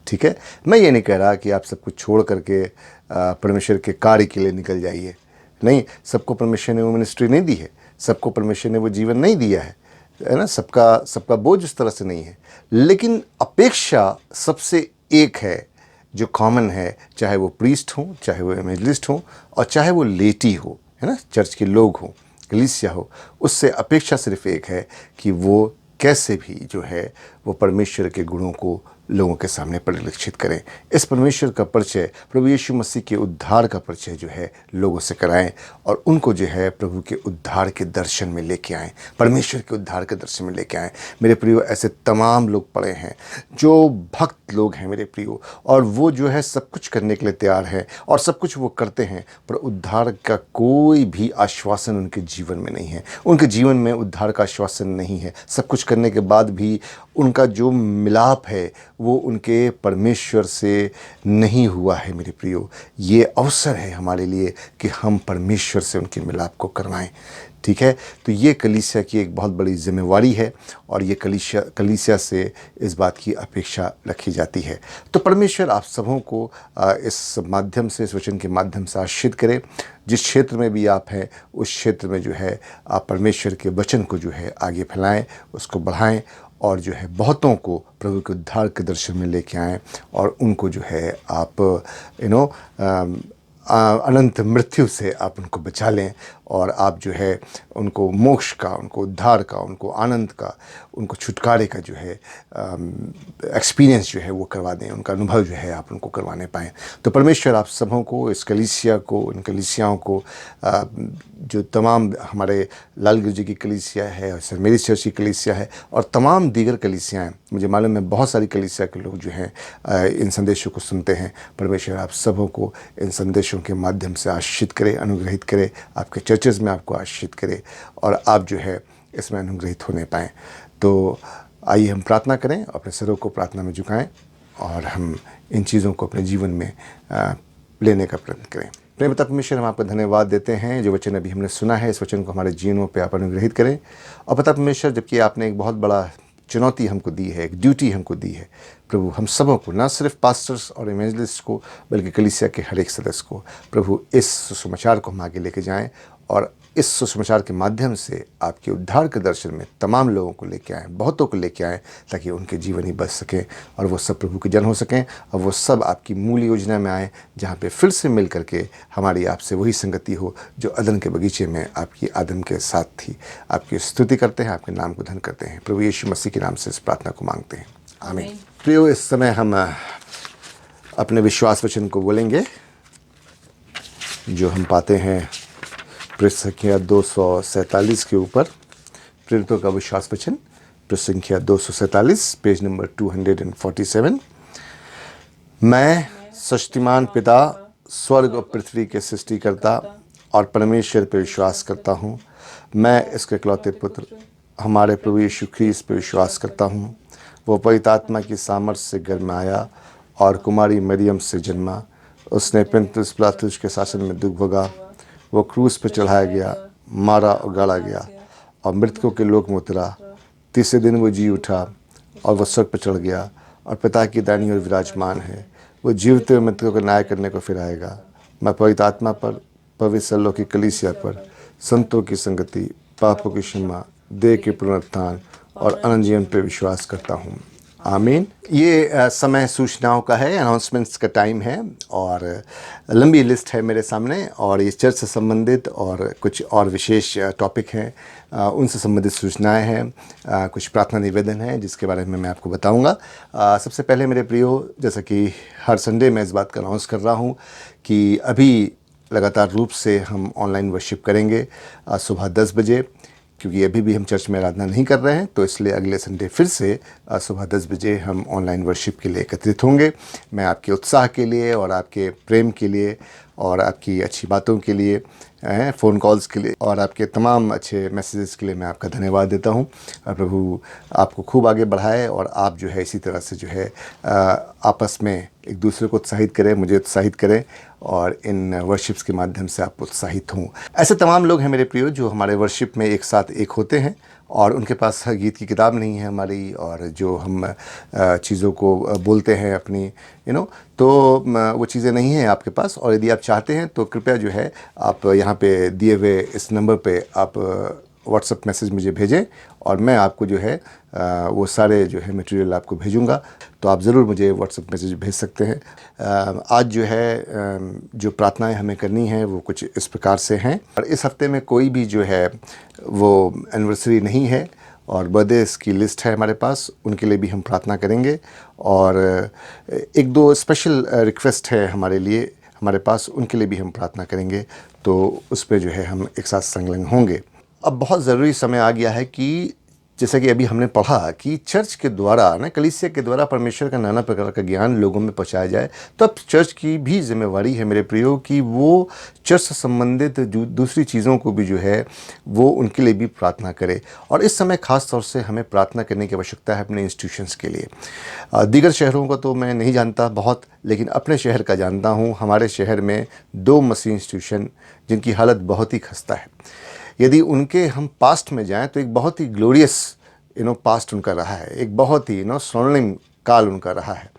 A: ठीक है, मैं ये नहीं कह रहा कि आप सब कुछ छोड़ करके परमेश्वर के कार्य के लिए निकल जाइए। नहीं, सबको परमेश्वर ने वो मिनिस्ट्री नहीं दी है, सबको परमेश्वर ने वो जीवन नहीं दिया है ना, सबका बोझ उस तरह से नहीं है। लेकिन अपेक्षा सबसे एक है जो कॉमन है, चाहे वो प्रीस्ट हो, चाहे वो एवेंजलिस्ट हो, और चाहे वो लेटी हो, है ना, चर्च के लोग हो, कलीसिया हो। उससे अपेक्षा सिर्फ एक है कि वो कैसे भी जो है वो परमेश्वर के गुणों को लोगों के सामने परिलक्षित करें। इस परमेश्वर का परिचय, प्रभु यीशु मसीह के उद्धार का परिचय जो है लोगों से कराएं, और उनको जो है प्रभु के उद्धार के दर्शन में लेके आएं, परमेश्वर के उद्धार के दर्शन में लेके आएं। मेरे प्रियो, ऐसे तमाम लोग पड़े हैं जो भक्त लोग हैं मेरे प्रियो, और वो जो है सब कुछ करने के लिए तैयार है और सब कुछ वो करते हैं, पर उद्धार का कोई भी आश्वासन उनके जीवन में नहीं है। उनके जीवन में उद्धार का आश्वासन नहीं है। सब कुछ करने के बाद भी उनका जो मिलाप है वो उनके परमेश्वर से नहीं हुआ है मेरे प्रियो। ये अवसर है हमारे लिए कि हम परमेश्वर से उनके मिलाप को करवाएं। ठीक है, तो ये कलीसिया की एक बहुत बड़ी जिम्मेवारी है, और ये कलीसिया से इस बात की अपेक्षा रखी जाती है। तो परमेश्वर आप सबों को इस माध्यम से, इस वचन के माध्यम से आशीष करे। जिस क्षेत्र में भी आप हैं उस क्षेत्र में जो है आप परमेश्वर के वचन को जो है आगे फैलाएं, उसको बढ़ाएं, और जो है बहुतों को प्रभु के उद्धार के दर्शन में लेके आएँ, और उनको जो है आप अनंत मृत्यु से आप उनको बचा लें, और आप जो है उनको मोक्ष का, उनको उद्धार का, उनको आनंद का, उनको छुटकारे का जो है एक्सपीरियंस जो है वो करवा दें, उनका अनुभव जो है आप उनको करवाने पाएँ। तो परमेश्वर आप सबों को, इस कलीसिया को, इन कलीसियाओं को, जो तमाम हमारे लाल गिरजी की कलीसिया है, और सर मेरी चर्च की कलीसिया है, और तमाम दीगर कलीसियाएँ, मुझे मालूम है बहुत सारी कलीसिया के लोग जो हैं इन संदेशों को सुनते हैं। परमेश्वर आप सबों को इन संदेशों के माध्यम से आशीषित करे, अनुग्रहित करे, आपके चर्चेज़ में आपको आशीषित करे, और आप जो है इसमें अनुग्रहित होने पाएँ। तो आइए हम प्रार्थना करें, अपने सरों को प्रार्थना में झुकाएं, और हम इन चीज़ों को अपने जीवन में लेने का प्रयत्न करें। प्रेम पिता परमेश्वर, हम आपका धन्यवाद देते हैं जो वचन अभी हमने सुना है, इस वचन को हमारे जीवनों पे आप अनुग्रहित करें। और पिता परमेश्वर, जबकि आपने एक बहुत बड़ा चुनौती हमको दी है, एक ड्यूटी हमको दी है प्रभु, हम सबों को, ना सिर्फ पास्टर्स और इवेंजलिस्ट को, बल्कि कलीसिया के हर एक सदस्य को प्रभु इस सुसमाचार को हम आगे लेके जाएं, और इस सुसमाचार के माध्यम से आपके उद्धार के दर्शन में तमाम लोगों को लेके आएँ, बहुतों को लेके आएँ, ताकि उनके जीवन ही बच सकें, और वो सब प्रभु के जन हो सकें, और वो सब आपकी मूल योजना में आएँ, जहाँ पे फिर से मिल करके हमारी आपसे वही संगति हो जो अदन के बगीचे में आपकी आदम के साथ थी। आपकी स्तुति करते हैं, आपके नाम को धन करते हैं, प्रभु यीशु मसीह के नाम से इस प्रार्थना को मांगते हैं, आमीन। प्रियो, इस समय हम अपने विश्वास वचन को बोलेंगे, जो हम पाते हैं पृष्ठ संख्या 247 के ऊपर। प्रेरितों का विश्वास वचन, पृष्ठ संख्या 247, पेज नंबर 247। मैं शक्तिमान पिता, स्वर्ग और पृथ्वी के सृष्टिकर्ता और परमेश्वर पर विश्वास करता हूँ। मैं इसके इकलौते पुत्र हमारे प्रभु यीशु ख्रीस्त पर विश्वास करता हूँ। वो पवित्र आत्मा की सामर्थ्य से गर्भ में आया और कुमारी मरियम से जन्मा। उसने पुन्तियुस पिलातुस के शासन में दुख भोगा। वो क्रूस पर चढ़ाया गया, मारा और गाड़ा गया और मृतकों के लोक में उतरा। तीसरे दिन वो जी उठा और वह स्वर्ग पर चढ़ गया और पिता की दाहिनी ओर विराजमान है। वो जीवित और मृतकों का न्याय करने को फिर आएगा। मैं पवित्र आत्मा पर, पवित्र लोक की कलीसिया पर, संतों की संगति, पापों की क्षमा, देह के पुनरुत्थान और अनंत जीवन पर विश्वास करता हूँ। आमीन। ये समय सूचनाओं का है, अनाउंसमेंट्स का टाइम है और लंबी लिस्ट है मेरे सामने और ये चर्च से संबंधित और कुछ और विशेष टॉपिक हैं, उनसे संबंधित सूचनाएं हैं, कुछ प्रार्थना निवेदन है जिसके बारे में मैं आपको बताऊंगा। सबसे पहले मेरे प्रियो, जैसा कि हर संडे मैं इस बात का अनाउंस कर रहा हूँ कि अभी लगातार रूप से हम ऑनलाइन वर्शिप करेंगे सुबह 10 बजे, क्योंकि अभी भी हम चर्च में आराधना नहीं कर रहे हैं, तो इसलिए अगले संडे फिर से सुबह 10 बजे हम ऑनलाइन वर्शिप के लिए एकत्रित होंगे। मैं आपके उत्साह के लिए और आपके प्रेम के लिए और आपकी अच्छी बातों के लिए, फ़ोन कॉल्स के लिए और आपके तमाम अच्छे मैसेजेस के लिए मैं आपका धन्यवाद देता हूं। प्रभु आपको खूब आगे बढ़ाए और आप जो है इसी तरह से जो है आपस में एक दूसरे को उत्साहित करें, मुझे उत्साहित करें और इन वर्शिप्स के माध्यम से आप उत्साहित हों। ऐसे तमाम लोग हैं मेरे प्रियो जो हमारे वर्शिप में एक साथ एक होते हैं और उनके पास गीत की किताब नहीं है हमारी, और जो हम चीज़ों को बोलते हैं अपनी तो वो चीज़ें नहीं हैं आपके पास। और यदि आप चाहते हैं तो कृपया जो है आप यहाँ पे दिए हुए इस नंबर पे आप व्हाट्सएप मैसेज मुझे भेजें और मैं आपको जो है वो सारे जो है मटेरियल आपको भेजूँगा, तो आप ज़रूर मुझे व्हाट्सएप मैसेज भेज सकते हैं। आज जो है जो प्रार्थनाएं हमें करनी हैं वो कुछ इस प्रकार से हैं, और इस हफ्ते में कोई भी जो है वो एनिवर्सरी नहीं है और बर्थडेज की लिस्ट है हमारे पास, उनके लिए भी हम प्रार्थना करेंगे। और एक दो स्पेशल रिक्वेस्ट है हमारे लिए हमारे पास, उनके लिए भी हम प्रार्थना करेंगे, तो उस पर जो है हम एक साथ संलग्न होंगे। अब बहुत ज़रूरी समय आ गया है कि जैसा कि अभी हमने पढ़ा कि चर्च के द्वारा कलीसिया के द्वारा परमेश्वर का नाना प्रकार का ज्ञान लोगों में पहुंचाया जाए। तो अब चर्च की भी जिम्मेवारी है मेरे प्रियो कि वो चर्च से संबंधित दूसरी चीज़ों को भी जो है वो उनके लिए भी प्रार्थना करे। और इस समय ख़ास तौर से हमें प्रार्थना करने की आवश्यकता है अपने इंस्टीट्यूशंस के लिए। दीगर शहरों का तो मैं नहीं जानता बहुत, लेकिन अपने शहर का जानता हूँ। हमारे शहर में 2 मसीह इंस्टीट्यूशन जिनकी हालत बहुत ही खस्ता है। यदि उनके हम पास्ट में जाएं तो एक बहुत ही ग्लोरियस पास्ट उनका रहा है, एक बहुत ही स्वर्णिम काल उनका रहा है।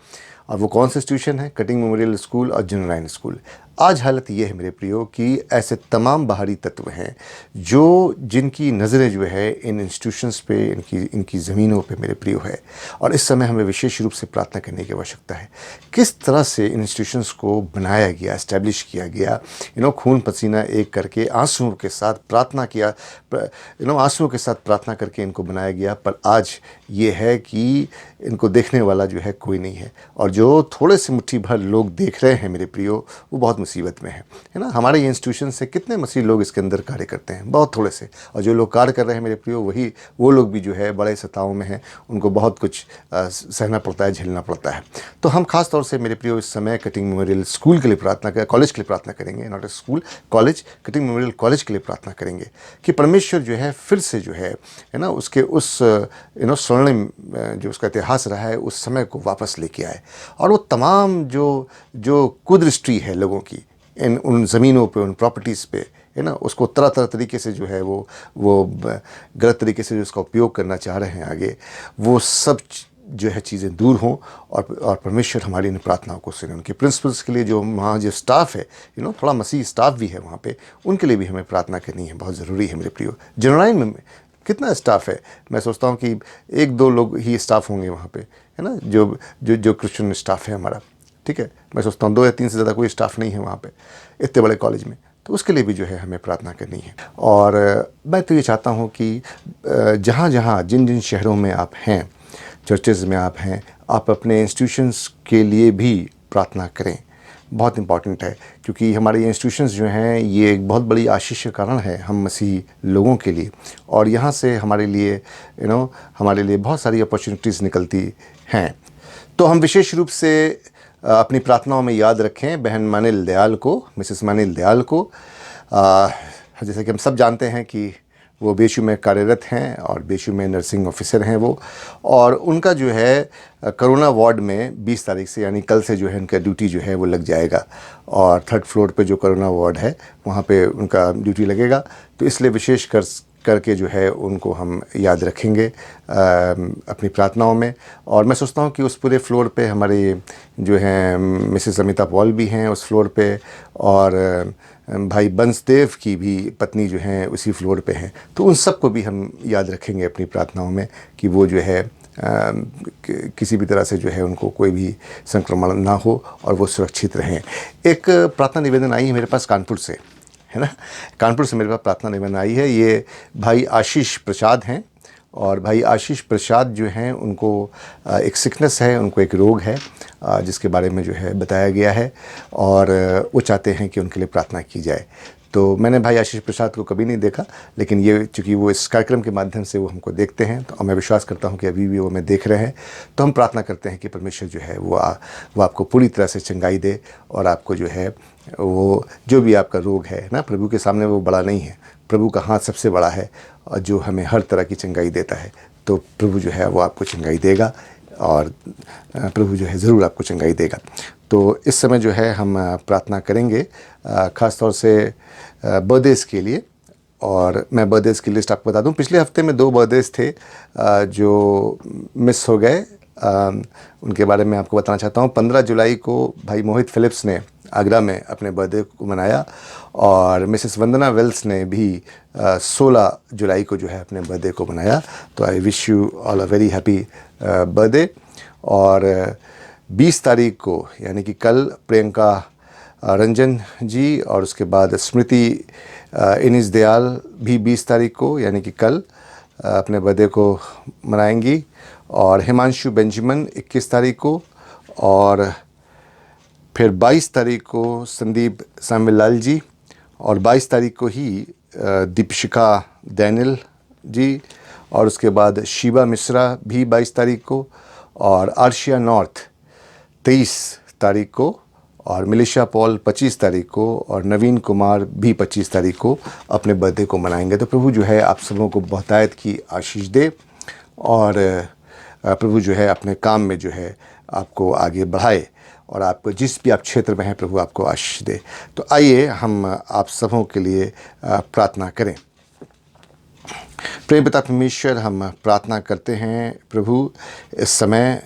A: और वो कौन से इंस्टीट्यूशन है? कटिंग मेमोरियल स्कूल और जनरल स्कूल। आज हालत ये है मेरे प्रियो कि ऐसे तमाम बाहरी तत्व हैं जिनकी नज़रें जो है इन इंस्टीट्यूशंस पे, इनकी ज़मीनों पे मेरे प्रियो है। और इस समय हमें विशेष रूप से प्रार्थना करने की आवश्यकता है। किस तरह से इन इंस्टीट्यूशंस को बनाया गया, एस्टैब्लिश किया गया, खून पसीना एक करके आंसुओं के साथ प्रार्थना किया, आंसुओं के साथ प्रार्थना करके इनको बनाया गया। पर आज ये है कि इनको देखने वाला जो है कोई नहीं है, और जो थोड़े से मुट्ठी भर लोग देख रहे हैं मेरे प्रियो, वो बहुत मुसीबत में है ना। हमारे ये इंस्टीट्यूशन से कितने मसीह लोग इसके अंदर कार्य करते हैं? बहुत थोड़े से। और जो लोग कार्य कर रहे हैं मेरे प्रियो, वो लोग भी जो है बड़े सताओं में हैं, उनको बहुत कुछ सहना पड़ता है, झेलना पड़ता है। तो हम खास तौर से मेरे प्रियो इस समय कटिंग मेमोरियल स्कूल के लिए प्रार्थना करें, कॉलेज के लिए प्रार्थना करेंगे, not a school, college, cutting memorial college के लिए प्रार्थना करेंगे कि परमेश्वर जो है फिर से जो है ना उसके उस स्वर्णिम जो उसका इतिहास रहा है उस समय को वापस लेके आए। और वो तमाम जो कुदृष्टि है लोगों की उन ज़मीनों पे, उन प्रॉपर्टीज़ पे, है ना, उसको तरह तरह तरीके से जो है वो गलत तरीके से जो उसका उपयोग करना चाह रहे हैं आगे, वो सब जो है चीज़ें दूर हों और परमेश्वर हमारी इन प्रार्थनाओं को सुने। उनके प्रिंसिपल्स के लिए जो वहाँ जो स्टाफ है, थोड़ा मसीह स्टाफ भी है वहाँ पे, उनके लिए भी हमें प्रार्थना करनी है, बहुत ज़रूरी है मेरे प्रियो। जनरल में कितना स्टाफ है? मैं सोचता हूँ कि 1-2 लोग ही स्टाफ होंगे वहाँ पे, है ना, जो क्रिश्चियन स्टाफ है हमारा, ठीक है। मैं सोचता हूँ 2 या 3 से ज़्यादा कोई स्टाफ नहीं है वहाँ पे इतने बड़े कॉलेज में, तो उसके लिए भी जो है हमें प्रार्थना करनी है। और मैं तो ये चाहता हूँ कि जहाँ जहाँ जिन शहरों में आप हैं, चर्चेज़ में आप हैं, आप अपने इंस्टीट्यूशंस के लिए भी प्रार्थना करें। बहुत इम्पॉर्टेंट है, क्योंकि हमारे ये इंस्टीट्यूशंस जो हैं ये एक बहुत बड़ी आशीष का कारण है हम मसीह लोगों के लिए। और यहाँ से हमारे लिए हमारे लिए बहुत सारी अपॉर्चुनिटीज़ निकलती हैं। तो हम विशेष रूप से अपनी प्रार्थनाओं में याद रखें बहन मानिल दयाल को, मिसेस मानिल दयाल को। जैसे कि हम सब जानते हैं कि वो बीएचयू में कार्यरत हैं और बीएचयू में नर्सिंग ऑफिसर हैं वो, और उनका जो है कोरोना वार्ड में 20 तारीख से यानी कल से जो है उनका ड्यूटी जो है वो लग जाएगा, और 3rd फ्लोर पे जो कोरोना वार्ड है वहाँ पे उनका ड्यूटी लगेगा। तो इसलिए विशेष करके जो है उनको हम याद रखेंगे अपनी प्रार्थनाओं में। और मैं सोचता हूँ कि उस पूरे फ्लोर पे हमारी जो हैं मिसेस अमिता पॉल भी हैं उस फ्लोर पे, और भाई बंसदेव की भी पत्नी जो हैं उसी फ्लोर पे हैं। तो उन सब को भी हम याद रखेंगे अपनी प्रार्थनाओं में कि वो जो है किसी भी तरह से जो है उनको कोई भी संक्रमण ना हो और वो सुरक्षित रहें। एक प्रार्थना निवेदन आई है मेरे पास कानपुर से, है ना, कानपुर से मेरे पास प्रार्थना निवेदन आई है। ये भाई आशीष प्रसाद हैं, और भाई आशीष प्रसाद जो हैं उनको एक सिकनेस है, उनको एक रोग है जिसके बारे में जो है बताया गया है, और वो चाहते हैं कि उनके लिए प्रार्थना की जाए। तो मैंने भाई आशीष प्रसाद को कभी नहीं देखा, लेकिन ये चूँकि वो इस कार्यक्रम के माध्यम से वो हमको देखते हैं, तो मैं विश्वास करता हूँ कि अभी भी वो हमें देख रहे हैं। तो हम प्रार्थना करते हैं कि परमेश्वर जो है वो आपको पूरी तरह से चंगाई दे, और आपको जो है वो जो भी आपका रोग है ना, प्रभु के सामने वो बड़ा नहीं है। प्रभु का हाथ सबसे बड़ा है, और जो हमें हर तरह की चंगाई देता है। तो प्रभु जो है वो आपको चंगाई देगा, और प्रभु जो है ज़रूर आपको चंगाई देगा। तो इस समय जो है हम प्रार्थना करेंगे ख़ास तौर से बर्थडेज़ के लिए। और मैं बर्थडेज़ की लिस्ट आपको बता दूं, पिछले हफ्ते में 2 बर्थडेज़ थे जो मिस हो गए, उनके बारे में आपको बताना चाहता हूं। 15 जुलाई को भाई मोहित फिलिप्स ने आगरा में अपने बर्थडे को मनाया, और मिसेस वंदना वेल्स ने भी 16 जुलाई को जो है अपने बर्थडे को मनाया। तो I wish you all a very happy birthday. और 20 तारीख को यानी कि कल प्रियंका रंजन जी, और उसके बाद स्मृति इनिस दयाल भी 20 तारीख को यानी कि कल अपने बर्थडे को मनाएंगी, और हिमांशु बेंजामिन 21 तारीख को, और फिर 22 तारीख को संदीप सामिलाल जी, और 22 तारीख को ही दीपशिखा डैनियल जी, और उसके बाद शिवा मिश्रा भी 22 तारीख को, और आर्शिया नॉर्थ 23 तारीख को, और मिलिशा पॉल 25 तारीख को, और नवीन कुमार भी 25 तारीख को अपने बर्थडे को मनाएंगे। तो प्रभु जो है आप सबों को बहुतायत की आशीष दे, और प्रभु जो है अपने काम में जो है आपको आगे बढ़ाए, और आपको जिस भी आप क्षेत्र में हैं प्रभु आपको आशीष दे। तो आइए हम आप सबों के लिए प्रार्थना करें। प्रेम पिता परमेश्वर, हम प्रार्थना करते हैं प्रभु इस समय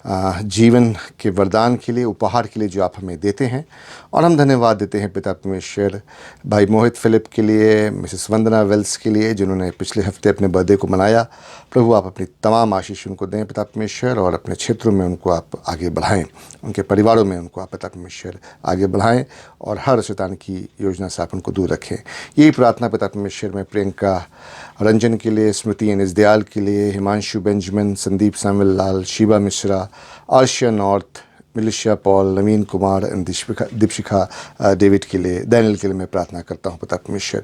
A: जीवन के वरदान के लिए, उपहार के लिए जो आप हमें देते हैं, और हम धन्यवाद देते हैं पिता परमेश्वर भाई मोहित फिलिप के लिए, मिसेस वंदना वेल्स के लिए जिन्होंने पिछले हफ्ते अपने बर्थडे को मनाया। प्रभु आप अपनी तमाम आशीष उनको दें पिता परमेश्वर, और अपने क्षेत्रों में उनको आप आगे बढ़ाएं, उनके परिवारों में उनको आप पिता परमेश्वर आगे बढ़ाएं, और हर शैतान की योजना से आप उनको दूर रखें। यही प्रार्थना पिता परमेश्वर में प्रियंका रंजन के लिए, स्मृति इनिस दयाल के लिए, Himanshu Benjamin, Sandeep Samilal, Shiva Mishra, Arshia North, Milisha Paul, Naveen Kumar, Deepshikha David के लिए, डैनियल के लिए मैं प्रार्थना करता हूँ पिता परमेश्वर।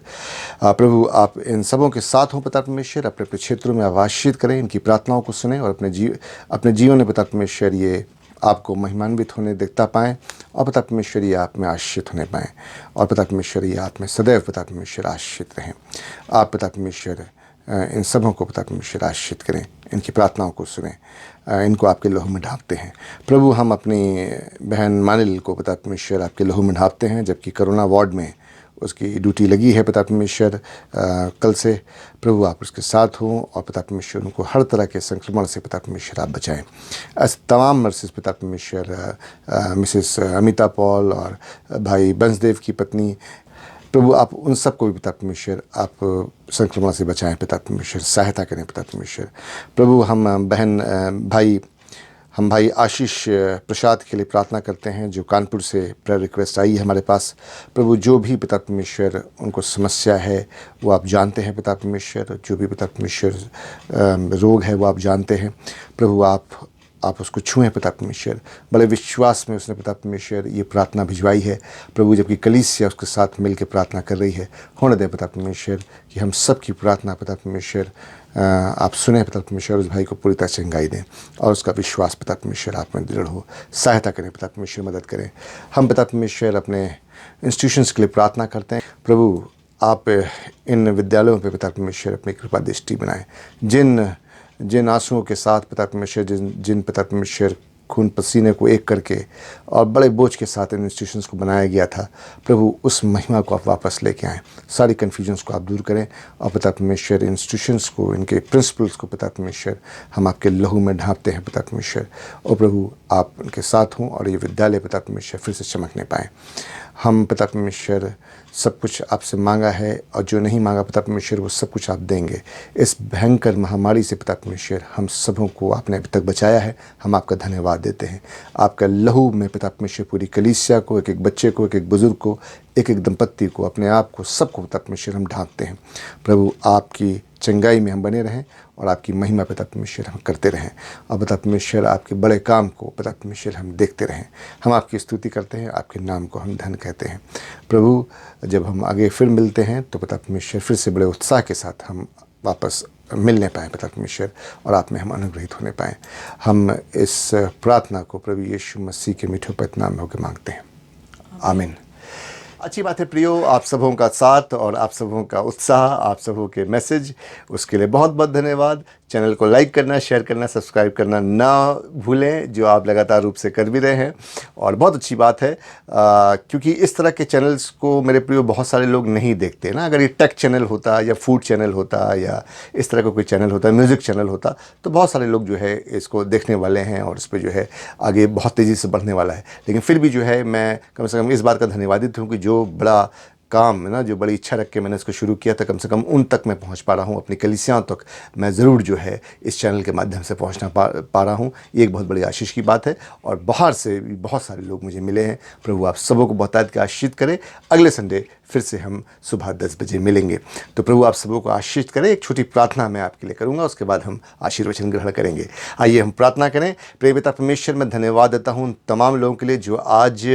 A: प्रभु आप इन सबों के साथ हों पिता परमेश्वर, अपने अपने क्षेत्रों में आशीषित करें, इनकी प्रार्थनाओं को सुने, और अपने जीवन में पिता परमेश्वर ये आपको महिमान्वित होने देखता पाएँ, और पिता परमेश्वर ये आप में आशीषित होने पाएँ, और पिता परमेश्वर ये आप में सदैव पिता परमेश्वर आशीषित रहें। आप पिता परमेश्वर इन सबों को पिता परमेश्वर आशीषित करें, इनकी प्रार्थनाओं को सुनें, इनको आपके लहू में ढांपते हैं। प्रभु हम अपनी बहन मानिल को पिता परमेश्वर आपके लहू में ढांपते हैं, जबकि कोरोना वार्ड में उसकी ड्यूटी लगी है पिता परमेश्वर कल से। प्रभु आप उसके साथ हों, और पिता परमेश्वर उनको हर तरह के संक्रमण से पिता परमेश्वर आप बचाएं। ऐसे तमाम नर्सेस पिता परमेश्वर, मिसेस अमिता पॉल और भाई बंसदेव की पत्नी, प्रभु आप उन सबको भी पिता परमेश्वर आप संक्रमण से बचाएं पिता परमेश्वर, सहायता करें पिता परमेश्वर। प्रभु हम भाई आशीष प्रसाद के लिए प्रार्थना करते हैं, जो कानपुर से प्रेयर रिक्वेस्ट आई है हमारे पास। प्रभु जो भी पिता परमेश्वर उनको समस्या है वो आप जानते हैं पिता परमेश्वर, जो भी पिता परमेश्वर रोग है वो आप जानते हैं। प्रभु आप उसको छुएं पिता परमेश्वर। बड़े विश्वास में उसने पिता परमेश्वर ये प्रार्थना भिजवाई है प्रभु, जबकि कलीसिया उसके साथ मिल के प्रार्थना कर रही है। होने दें पिता परमेश्वर कि हम सब की प्रार्थना पिता परमेश्वर आप सुने पिता परमेश्वर, उस भाई को पूरी तरह चंगाई दें और उसका विश्वास पिता परमेश्वर आप में दृढ़ हो। सहायता करें पिता परमेश्वर, मदद करें। हम पिता परमेश्वर अपने इंस्टीट्यूशंस के लिए प्रार्थना करते हैं। प्रभु आप इन विद्यालयों पे पिता परमेश्वर अपनी कृपा दृष्टि बनाएं। जिन आंसुओं के साथ पिता परमेश्वर, जिन पिता परमेश्वर खून पसीने को एक करके और बड़े बोझ के साथ इन इंस्टीट्यूशंस को बनाया गया था, प्रभु उस महिमा को आप वापस लेके आएँ। सारी कन्फ्यूजन्स को आप दूर करें और पिता परमेश्वर इंस्टीट्यूशंस को, इनके प्रिंसिपल्स को पिता परमेश्वर हम आपके लहू में ढांपते हैं पिता परमेश्वर। और प्रभु आप उनके साथ हों और ये विद्यालय पिता परमेश्वर फिर से चमकने पाएँ। हम पिता परमेश्वर सब कुछ आपसे मांगा है और जो नहीं मांगा पिता परमेश्वर वो सब कुछ आप देंगे। इस भयंकर महामारी से पिता परमेश्वर हम सबों को आपने अभी तक बचाया है, हम आपका धन्यवाद देते हैं। आपका लहू में पिता परमेश्वर पूरी कलीसिया को, एक एक बच्चे को, एक एक बुजुर्ग को, एक एक दंपत्ति को, अपने आप को, सबको पिता परमेश्वर हम ढांपते हैं। प्रभु आपकी चंगाई में हम बने रहें और आपकी महिमा पिता परमेश्वर हम करते रहें और पिता परमेश्वर आपके बड़े काम को पिता परमेश्वर हम देखते रहें। हम आपकी स्तुति करते हैं, आपके नाम को हम धन कहते हैं। प्रभु जब हम आगे फिर मिलते हैं तो पिता परमेश्वर फिर से बड़े उत्साह के साथ हम वापस मिलने पाएँ पिता परमेश्वर और आप में हम अनुग्रहित होने पाएँ। हम इस प्रार्थना को प्रभु यीशु मसीह के मीठे पवित्र नाम में होकर मांगते हैं, आमीन। अच्छी बात है प्रियो, आप सबों का साथ और आप सबों का उत्साह, आप सबों के मैसेज, उसके लिए बहुत बहुत धन्यवाद। चैनल को लाइक करना, शेयर करना, सब्सक्राइब करना ना भूलें, जो आप लगातार रूप से कर भी रहे हैं और बहुत अच्छी बात है, क्योंकि इस तरह के चैनल्स को मेरे प्रियो बहुत सारे लोग नहीं देखते ना। अगर ये टेक चैनल होता या फूड चैनल होता या इस तरह का कोई चैनल होता, म्यूज़िक चैनल होता, तो बहुत सारे लोग जो है इसको देखने वाले हैं और इस पर जो है आगे बहुत तेज़ी से बढ़ने वाला है। लेकिन फिर भी जो है मैं कम से कम इस बात का धन्यवादित हूँ कि जो बड़ा काम है ना, जो बड़ी इच्छा रख के मैंने इसको शुरू किया था, कम से कम उन तक मैं पहुंच पा रहा हूं। अपनी कलीसियाओं तक मैं ज़रूर जो है इस चैनल के माध्यम से पहुंचना पा रहा हूं। ये एक बहुत बड़ी आशीष की बात है और बाहर से भी बहुत सारे लोग मुझे मिले हैं। प्रभु आप सबों को बहुतायत के आशीषित करें। अगले संडे फिर से हम सुबह 10 बजे मिलेंगे, तो प्रभु आप सबों को आशीषित करें। एक छोटी प्रार्थना मैं आपके लिए करूंगा, उसके बाद हम आशीर्वचन ग्रहण करेंगे। आइए हम प्रार्थना करें। प्रिय पिता परमेश्वर, मैं धन्यवाद देता हूं तमाम लोगों के लिए जो आज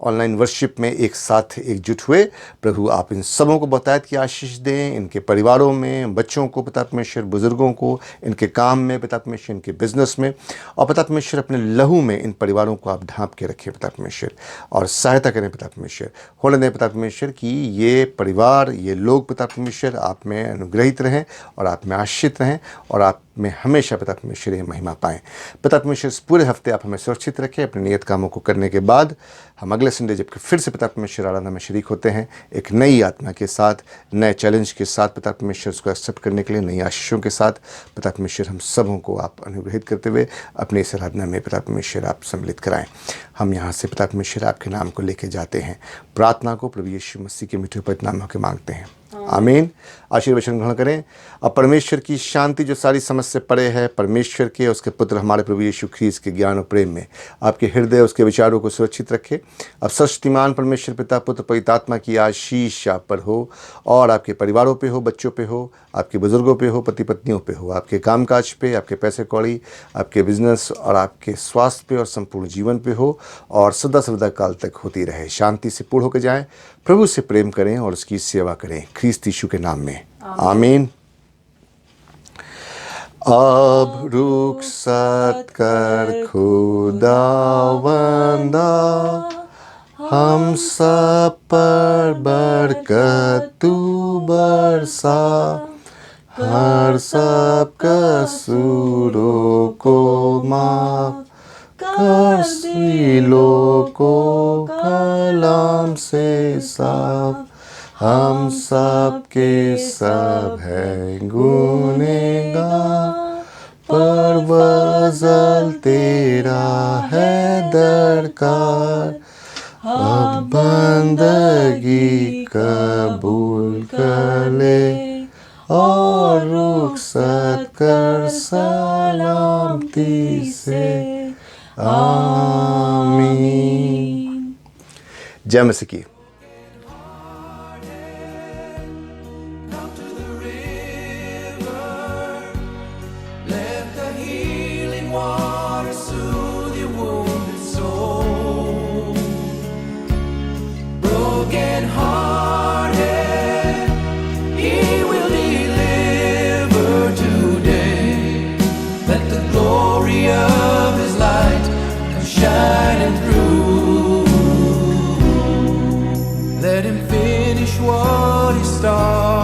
A: ऑनलाइन वर्शिप में एक साथ एकजुट हुए। प्रभु आप इन सबों को बहुतायत की आशीष दें, इनके परिवारों में, बच्चों को पिता परमेश्वर, बुजुर्गों को, इनके काम में पिता परमेश्वर, इनके बिजनेस में, और पिता परमेश्वर अपने लहू में इन परिवारों को आप ढांप के रखें पिता परमेश्वर और सहायता करें पिता परमेश्वर। होने दें पिता परमेश्वर कि ये परिवार, ये लोग पिता परमेश्वर आप में अनुग्रहित रहें और आप में आशीषित रहें और आप में हमेशा पिता परमेश्वर ये महिमा पाएँ। पिता परमेश्वर इस पूरे हफ्ते आप हमें सुरक्षित रखें। अपने नियत कामों को करने के बाद हम अगले संडे जबकि फिर से पिता परमेश्वर आराधना में शरीक होते हैं, एक नई आत्मा के साथ, नए चैलेंज के साथ पिता परमेश्वर उसको एक्सेप्ट करने के लिए, नई आशीषों के साथ पिता परमेश्वर हम सबों को आप अनुग्रहित करते हुए अपने इस आराधना में पिता परमेश्वर आप सम्मिलित कराएं। हम यहाँ से पिता परमेश्वर आपके नाम को लेके जाते हैं। प्रार्थना को प्रभु यीशु मसीह के मीठे पवित्र नाम के मांगते हैं, आमीन। आशीर्वचन ग्रहण करें। अब परमेश्वर की शांति जो सारी समझ से परे है, परमेश्वर के उसके पुत्र हमारे प्रभु यीशु ख्रीस्त के ज्ञान और प्रेम में आपके हृदय, उसके विचारों को सुरक्षित रखे। अब सर्वशक्तिमान परमेश्वर पिता, पुत्र, पवित्र आत्मा की आशीष आप पर हो और आपके परिवारों पे हो, बच्चों पे हो, आपके बुजुर्गों पे हो, पति पत्नियों पे हो, आपके कामकाज पे, आपके पैसे कौड़ी, आपके बिजनेस और आपके स्वास्थ्य पे और संपूर्ण जीवन पे हो और सदा सर्वदा काल तक होती रहे। शांति से पूर्ण होकर जाएं, प्रभु से प्रेम करें और उसकी सेवा करें ख्रीस्त यीशु के नाम में, आमीन। अब रुखसत कर खुदावंदा, हम सब पर बरकत तू बरसा, हर सब कसूरों को माफ कर, सीलों को कलाम से साफ, हम सब के सब हैं गुनहगार, पर वज़ल तेरा है दरकार। अब बंदगी कबूल कर ले और रुखसत कर सलामती से, आमीन। जय मसीह की।
D: To morning star.